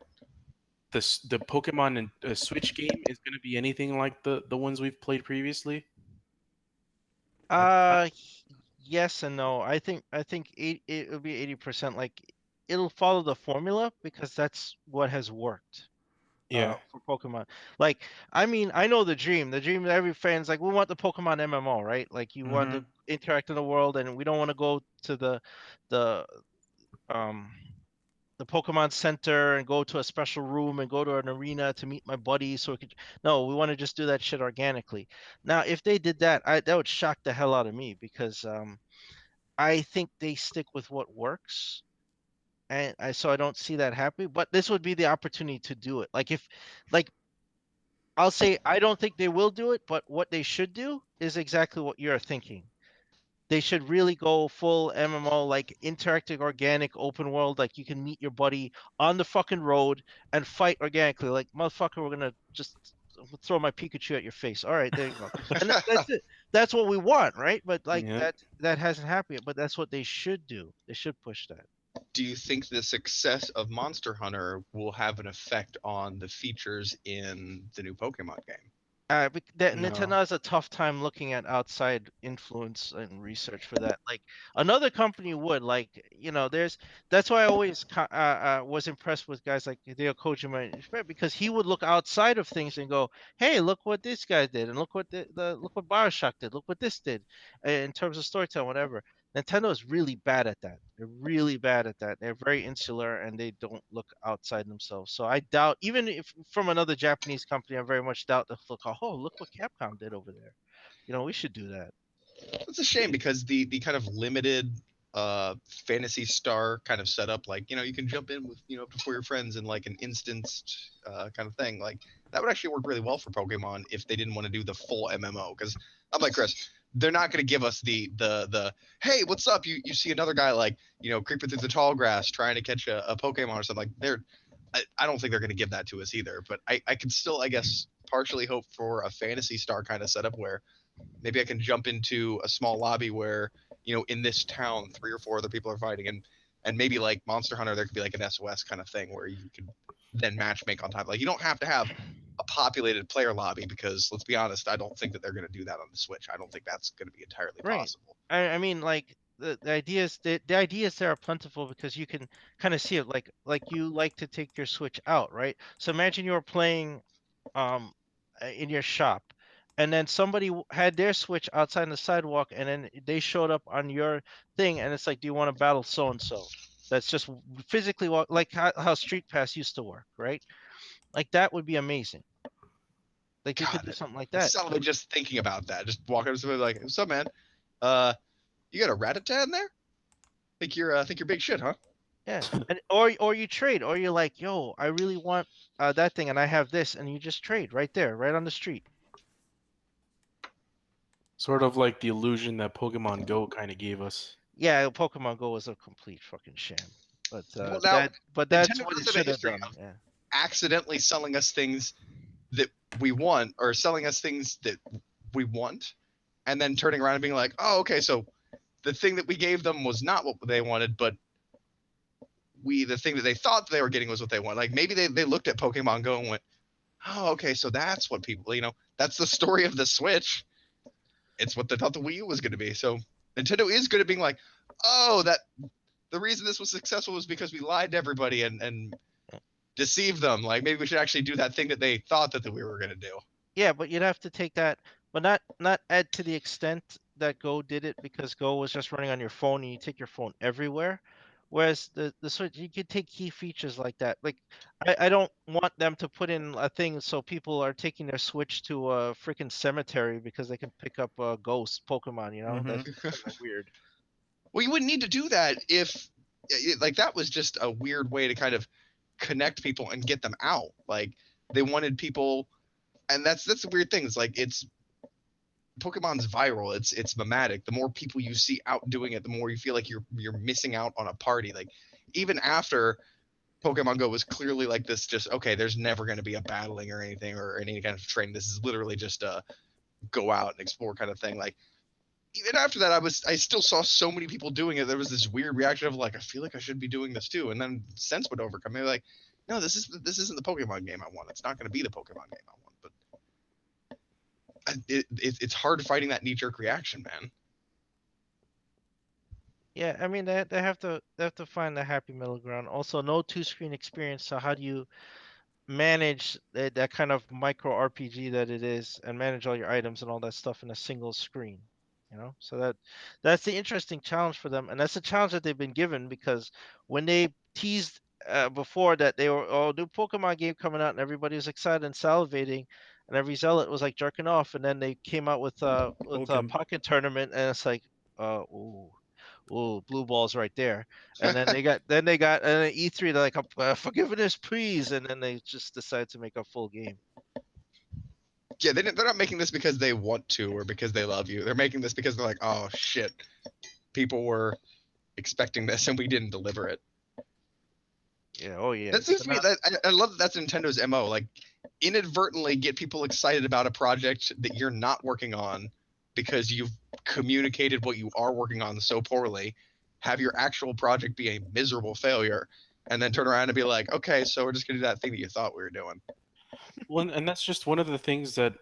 the Pokemon and Switch game is going to be anything like the ones we've played previously? Uh, yes and no. I think it'll be 80%. Like it'll follow the formula because that's what has worked. Yeah. For Pokemon. Like, I mean, I know the dream. The dream that every fan's like, we want the Pokemon MMO, right? Like, you want to interact in the world, and we don't want to go to the um the Pokemon Center and go to a special room and go to an arena to meet my buddies. So we could. No, we want to just do that shit organically. Now, if they did that, that would shock the hell out of me because I think they stick with what works. And so I don't see that happening, but this would be the opportunity to do it. Like I'll say I don't think they will do it, but what they should do is exactly what you're thinking. They should really go full MMO, like interactive, organic, open world. Like you can meet your buddy on the fucking road and fight organically. Like motherfucker, we're gonna just throw my Pikachu at your face. All right, there you go. And that's it. That's what we want, right? But like Yeah. that hasn't happened yet. But that's what they should do. They should push that. Do you think the success of Monster Hunter will have an effect on the features in the new Pokemon game? That No. Nintendo has a tough time looking at outside influence and research for that. Like another company would, like that's why I always was impressed with guys like Hideo Kojima, because he would look outside of things and go, "Hey, look what this guy did, and look what look what Bioshock did, look what this did," in terms of storytelling, whatever. Nintendo is really bad at that. They're really bad at that. They're very insular and they don't look outside themselves. So I doubt, even if from another Japanese company, I very much doubt they'll look, oh, look what Capcom did over there. We should do that. It's a shame because the kind of limited Fantasy Star kind of setup, like you can jump in with up to 4 your friends in like an instanced kind of thing, like that would actually work really well for Pokemon if they didn't want to do the full MMO. Because I'm like Chris, they're not going to give us the hey, what's up? You see another guy like creeping through the tall grass trying to catch a Pokemon or something. Like I don't think they're going to give that to us either. But I can still, I guess, partially hope for a Fantasy Star kind of setup where maybe I can jump into a small lobby where in this town 3 or 4 other people are fighting, and maybe like Monster Hunter there could be like an SOS kind of thing where you could then match make on time. Like you don't have to have a populated player lobby, because let's be honest, I don't think that they're going to do that on the Switch. I don't think that's going to be entirely Right. possible. I mean, like the ideas, the ideas there are plentiful because you can kind of see it. Like you like to take your Switch out, right? So imagine you were playing in your shop, and then somebody had their Switch outside on the sidewalk, and then they showed up on your thing, and it's like, do you want to battle so and so? That's just physically walk, like how Street Pass used to work, right? Like that would be amazing. Like they could do God, something like I'm that. suddenly just thinking about that. Just walking up to somebody like, "What's up, man? You got a Rattata in there? Think you're big shit, huh?" Yeah, and or you trade, or you're like, yo, I really want that thing, and I have this, and you just trade right there, right on the street. Sort of like the illusion that Pokemon Go kind of gave us. Yeah, Pokemon Go was a complete fucking sham, but Well, now that's Nintendo what it does have a should have history done. of Yeah, accidentally selling us things that we want, or selling us things that we want, and then turning around and being like, "Oh, okay, so the thing that we gave them was not what they wanted, but the thing that they thought they were getting was what they want." Like maybe they looked at Pokemon Go and went, "Oh, okay, so that's what people, that's the story of the Switch. It's what they thought the Wii U was going to be." So Nintendo is good at being like, "Oh, that the reason this was successful was because we lied to everybody and deceive them. Like maybe we should actually do that thing that they thought that we were going to do." yeah, but you'd have to take that, but not add to the extent that Go did it, because Go was just running on your phone and you take your phone everywhere. Whereas the Switch, you could take key features like that. Like I don't want them to put in a thing so people are taking their Switch to a freaking cemetery because they can pick up a ghost Pokemon. That's kind of weird. Well, you wouldn't need to do that if like that was just a weird way to kind of connect people and get them out. Like they wanted people, and that's the weird thing. It's like Pokemon's viral. It's mimetic. The more people you see out doing it, the more you feel like you're missing out on a party. Like even after Pokemon Go was clearly like this, just okay, there's never going to be a battling or anything or any kind of training. This is literally just a go out and explore kind of thing. Like even after that, I still saw so many people doing it. There was this weird reaction of like, I feel like I should be doing this too. And then sense would overcome me. Like, no, this isn't the Pokemon game I want. It's not going to be the Pokemon game I want. But it's hard fighting that knee-jerk reaction, man. Yeah, I mean they have to find the happy middle ground. Also, no two-screen experience. So how do you manage that kind of micro RPG that it is, and manage all your items and all that stuff in a single screen? So that's the interesting challenge for them, and that's the challenge that they've been given because when they teased before that they were new Pokemon game coming out and everybody was excited and salivating, and every zealot was like jerking off, and then they came out with a Pokemon. pocket tournament, and it's like, ooh. Ooh, blue balls right there. And then they got E3. They're like, forgiveness, please. And then they just decide to make a full game. Yeah, they're not making this because they want to or because they love you. They're making this because they're like, oh shit, people were expecting this and we didn't deliver it. Yeah. Oh yeah. That seems to me that I love that that's Nintendo's MO. Like, inadvertently get people excited about a project that you're not working on because you've communicated what you are working on so poorly. Have your actual project be a miserable failure, and then turn around and be like, okay, so we're just gonna do that thing that you thought we were doing. Well, and that's just one of the things that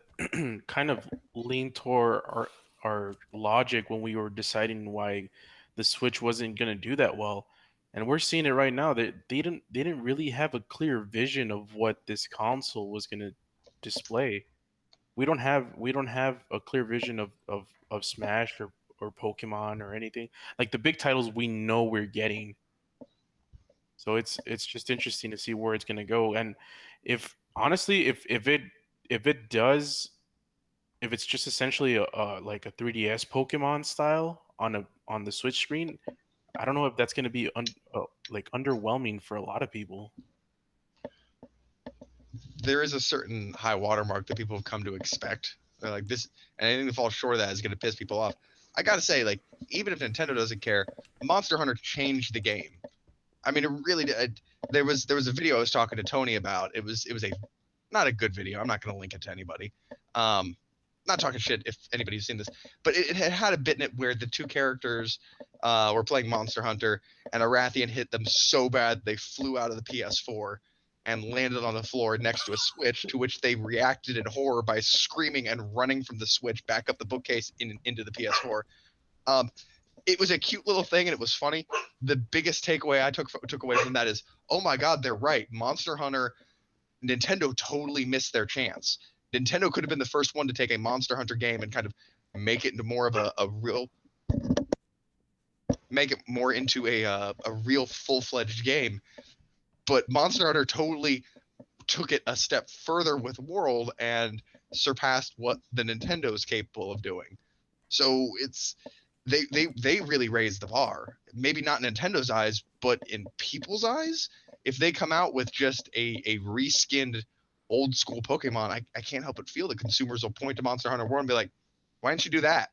kind of leaned toward our logic when we were deciding why the Switch wasn't going to do that well. And we're seeing it right now that they didn't really have a clear vision of what this console was going to display. We don't have a clear vision of Smash or Pokemon or anything. Like the big titles we know we're getting. So it's just interesting to see where it's going to go. And if honestly, if it does, if it's just essentially like a 3DS Pokemon style on the Switch screen, I don't know if that's going to be like underwhelming for a lot of people. There is a certain high watermark that people have come to expect. They're like this, and anything that falls short of that is going to piss people off. I gotta say, like, even if Nintendo doesn't care, Monster Hunter changed the game. I mean, it really did. There was a video I was talking to Tony about. It was a not a good video. I'm not going to link it to anybody. Not talking shit if anybody's seen this, but it had a bit in it where the two characters were playing Monster Hunter, and a Rathian hit them so bad they flew out of the PS4 and landed on the floor next to a Switch, to which they reacted in horror by screaming and running from the Switch back up the bookcase into the PS4. It was a cute little thing and it was funny. The biggest takeaway I took away from that is, oh my god, they're right. Monster Hunter, Nintendo totally missed their chance. Nintendo could have been the first one to take a Monster Hunter game and kind of make it into more of a real full-fledged game. But Monster Hunter totally took it a step further with World and surpassed what the Nintendo is capable of doing. So it's they really raised the bar. Maybe not in Nintendo's eyes, but in people's eyes. If they come out with just a reskinned old school Pokemon, I can't help but feel that consumers will point to Monster Hunter World and be like, why didn't you do that?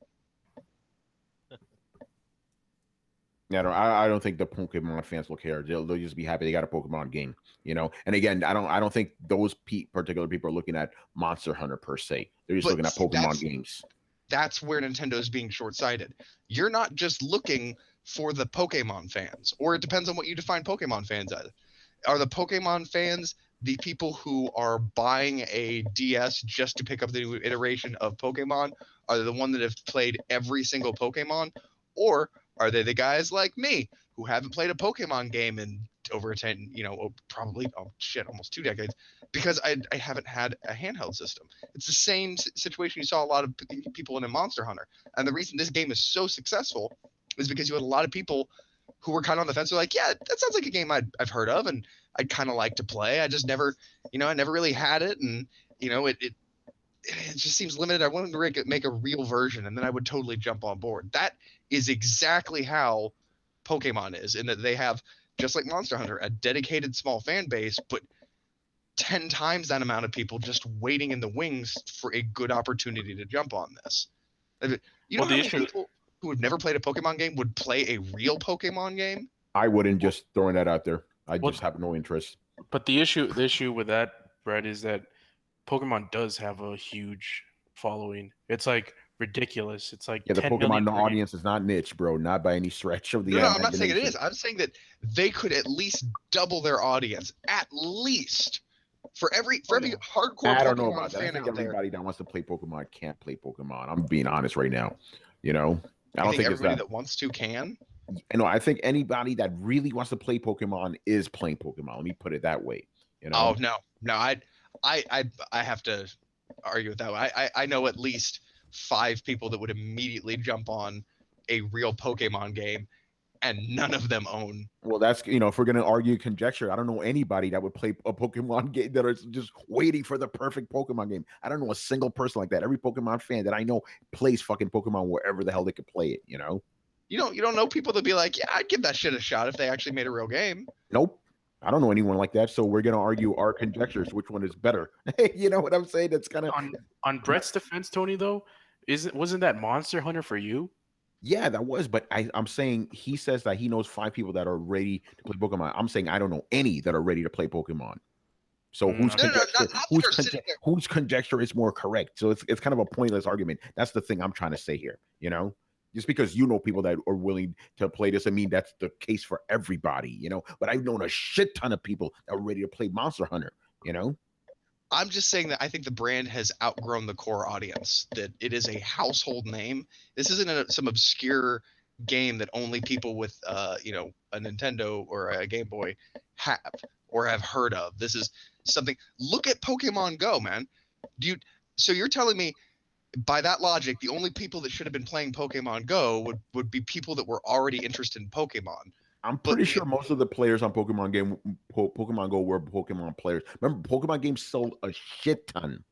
Yeah, I don't think the Pokemon fans will care. They'll just be happy they got a Pokemon game, And again, I don't think those particular people are looking at Monster Hunter per se. They're just looking at Pokemon games. That's where Nintendo is being short-sighted. You're not just looking for the Pokemon fans, or it depends on what you define Pokemon fans as. Are the Pokemon fans the people who are buying a DS just to pick up the new iteration of Pokemon? Are they the one that have played every single Pokemon? Or are they the guys like me who haven't played a Pokemon game in over 10, probably, almost 2 decades, because I haven't had a handheld system? It's the same situation you saw a lot of people in Monster Hunter. And the reason this game is so successful is because you had a lot of people who were kind of on the fence. They're like, yeah, that sounds like a game I've heard of and I'd kind of like to play. I just never, I never really had it. And, it just seems limited. I wanted to make a real version, and then I would totally jump on board. That is exactly how Pokemon is, in that they have, just like Monster Hunter, a dedicated small fan base, but 10 times that amount of people just waiting in the wings for a good opportunity to jump on this. You know how many people who have never played a Pokemon game would play a real Pokemon game? I wouldn't, just throwing that out there. I just have no interest. But the issue with that, Brett, is that Pokemon does have a huge following. It's like ridiculous. It's like Yeah, the 10 million Pokemon per game. audience is not niche, bro. Not by any stretch of the No, I'm not saying it imagination. is. I'm saying that they could at least double their audience, at least for every hardcore I don't know Pokemon about that. I fan think out there. everybody that wants to play Pokemon can't play Pokemon. I'm being honest right now. You know, I I don't think think it's everybody that. that wants to can. You know, I think anybody that really wants to play Pokemon is playing Pokemon. Let me put it that way. You know, Oh no, I have to argue with that. I know at least 5 people that would immediately jump on a real Pokemon game, and none of them own. well, that's if we're gonna argue conjecture, I don't know anybody that would play a Pokemon game that is just waiting for the perfect Pokemon game. I don't know a single person like that. Every Pokemon fan that I know plays fucking Pokemon wherever the hell they could play it. You know. You don't know people that be like, yeah, I'd give that shit a shot if they actually made a real game. Nope. I don't know anyone like that. So we're gonna argue our conjectures, which one is better. You know what I'm saying? That's kind of On Brett's defense, Tony, though, wasn't that Monster Hunter for you? yeah, that was. But I'm saying he says that he knows 5 people that are ready to play Pokemon. I'm saying I don't know any that are ready to play Pokemon. So whose No, conjecture? not that are sitting there. Whose conjecture is more correct? So it's kind of a pointless argument. That's the thing I'm trying to say here. You know, just because you know people that are willing to play this, I mean that's the case for everybody. You know, but I've known a shit ton of people that are ready to play Monster Hunter. You know. I'm just saying that I think the brand has outgrown the core audience, that it is a household name. This isn't some obscure game that only people with a Nintendo or a Game Boy have or have heard of. This is something. Look at Pokemon Go, man. So you're telling me by that logic, the only people that should have been playing Pokemon Go would be people that were already interested in Pokemon. I'm pretty sure most of the players on Pokemon Go were Pokemon players. Remember, Pokemon games sold a shit ton.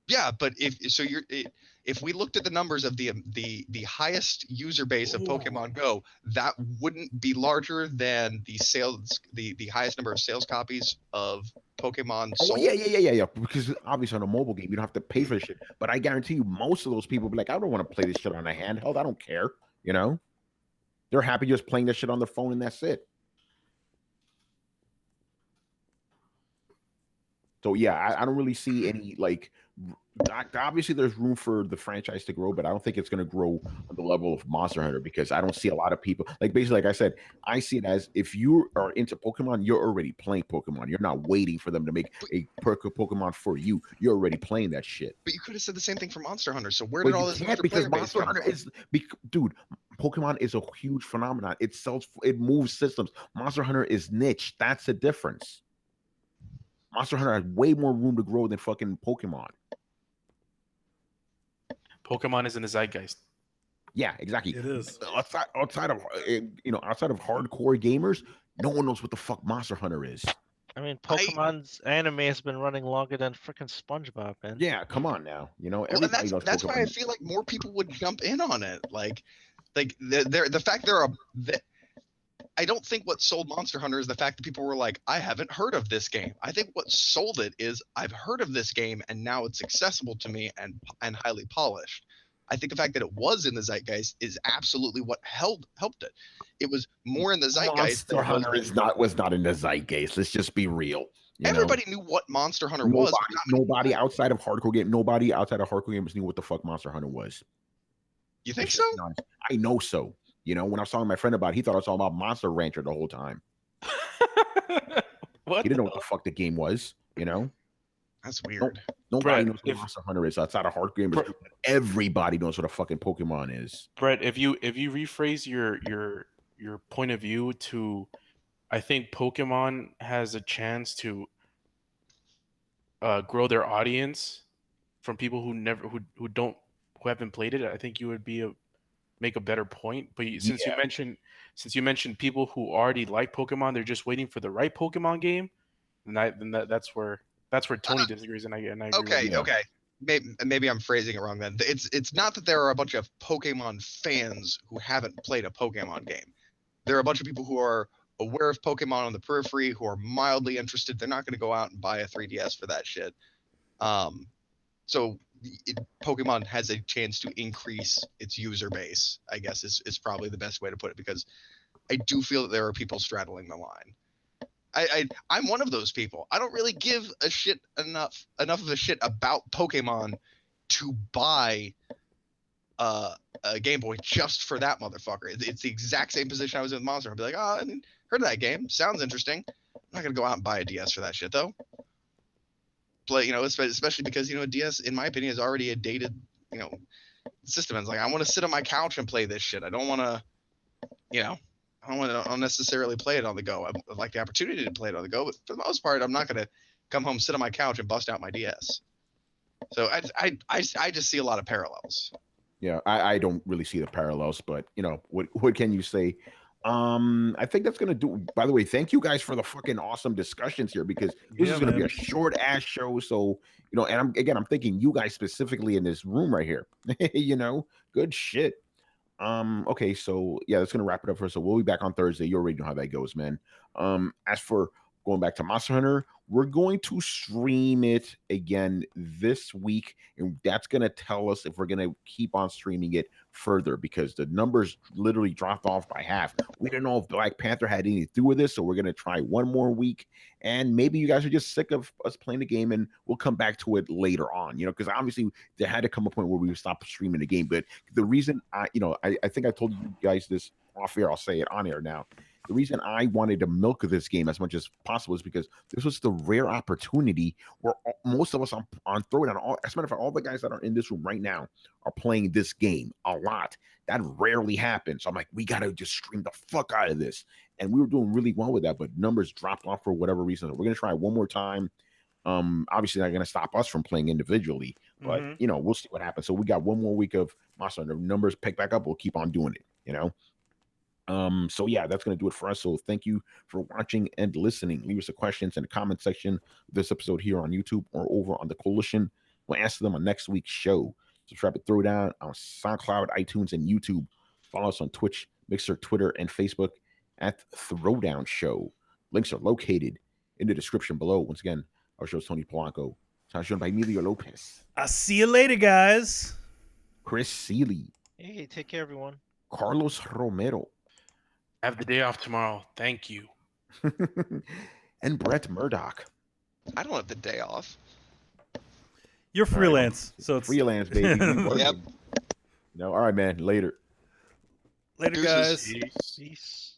Yeah, but if we looked at the numbers of the highest user base of Pokemon Go, that wouldn't be larger than the sales the highest number of sales copies of Pokemon sold. Oh yeah. Because obviously on a mobile game you don't have to pay for shit. But I guarantee you, most of those people be like, I don't want to play this shit on a handheld. I don't care. You know, they're happy just playing this shit on their phone and that's it. So yeah, I don't really see any like. Obviously, there's room for the franchise to grow, but I don't think it's going to grow on the level of Monster Hunter because I don't see a lot of people. Like basically, like I said, I see it as if you are into Pokemon, you're already playing Pokemon. You're not waiting for them to make a perfect Pokemon for you. You're already playing that shit. But you could have said the same thing for Monster Hunter. So where But did all you this can't extra because player base Monster come Hunter from? is, dude. Pokemon is a huge phenomenon. It sells, it moves systems. Monster Hunter is niche. That's the difference. Monster Hunter has way more room to grow than fucking Pokemon. Pokemon is in the zeitgeist. Yeah, exactly. It is. Outside of outside of hardcore gamers, no one knows what the fuck Monster Hunter is. I mean, Pokemon's anime has been running longer than freaking SpongeBob, man. Yeah, come on now. Well, Everybody knows that's Pokemon. why I feel like more people would jump in on it. Like the fact I don't think what sold Monster Hunter is the fact that people were like, I haven't heard of this game. I think what sold it is I've heard of this game and now it's accessible to me and highly polished. I think the fact that it was in the zeitgeist is absolutely what helped it. It was more in the zeitgeist. Monster Hunter was not in the zeitgeist. Let's just be real. Everybody knew what Monster Hunter was. Nobody outside of hardcore gamers knew what the fuck Monster Hunter was. You think so? I know so. When I was talking to my friend about it, he thought I was talking about Monster Rancher the whole time. What? He didn't know what the fuck the game was, That's weird. Nobody knows what Monster Hunter is outside of hardcore gamers. Everybody knows what a fucking Pokemon is. Brett, if you rephrase your point of view to, I think Pokemon has a chance to grow their audience from people who haven't played it. I think you would make a better point. But since you mentioned people who already like Pokemon, they're just waiting for the right Pokemon game. That's where Tony disagrees, and I agree. Okay. Maybe I'm phrasing it wrong then. It's not that there are a bunch of Pokemon fans who haven't played a Pokemon game. There are a bunch of people who are aware of Pokemon on the periphery, who are mildly interested. They're not going to go out and buy a 3DS for that shit. So Pokemon has a chance to increase its user base, I guess is probably the best way to put it, because I do feel that there are people straddling the line. I'm one of those people. I don't really give a shit enough of a shit about Pokemon to buy a Game Boy just for that motherfucker. It's the exact same position I was in with Monster. I'd be like, oh, I heard of that game. Sounds interesting. I'm not gonna go out and buy a DS for that shit though. Play, especially because a DS, in my opinion, is already a dated, system. It's like I want to sit on my couch and play this shit. I don't want to, I don't want to unnecessarily play it on the go. I'd like the opportunity to play it on the go, but for the most part, I'm not gonna come home, sit on my couch, and bust out my DS. So I just see a lot of parallels. Yeah, I don't really see the parallels, but what can you say? I think that's gonna do. By the way, thank you guys for the fucking awesome discussions here, because this is gonna be a short ass show. So and I'm thinking you guys specifically in this room right here. Good shit. Okay, so yeah, that's gonna wrap it up for us. So we'll be back on Thursday. You already know how that goes, man. As for going back to Monster Hunter, we're going to stream it again this week, and that's gonna tell us if we're gonna keep on streaming it further, because the numbers literally dropped off by half. We don't know if Black Panther had anything to do with this, so we're gonna try one more week, and maybe you guys are just sick of us playing the game, and we'll come back to it later on. Because obviously there had to come a point where we would stop streaming the game. But the reason I think I told you guys this off air, I'll say it on air now. The reason I wanted to milk this game as much as possible is because this was the rare opportunity where most of us on Throwdown, as a matter of fact, all the guys that are in this room right now are playing this game a lot. That rarely happens. So I'm like, we got to just stream the fuck out of this. And we were doing really well with that, but numbers dropped off for whatever reason. We're going to try one more time. Obviously not going to stop us from playing individually, but we'll see what happens. So we got one more week of Monster Hunter. Numbers pick back up. We'll keep on doing it, So yeah, that's going to do it for us. So thank you for watching and listening. Leave us the questions in the comment section of this episode here on YouTube or over on the Coalition. We'll answer them on next week's show. Subscribe to Throwdown on SoundCloud, iTunes, and YouTube. Follow us on Twitch, Mixer, Twitter, and Facebook at Throwdown Show. Links are located in the description below. Once again, our show is Tony Polanco. It's shown by Emilio Lopez. I'll see you later, guys. Chris Seeley. Hey, take care, everyone. Carlos Romero. Have the day off tomorrow. Thank you. And Brett Murdoch. I don't have the day off. You're freelance, so it's freelance, baby. Yep. All right, man. Later. Later, guys. Deuces. Peace.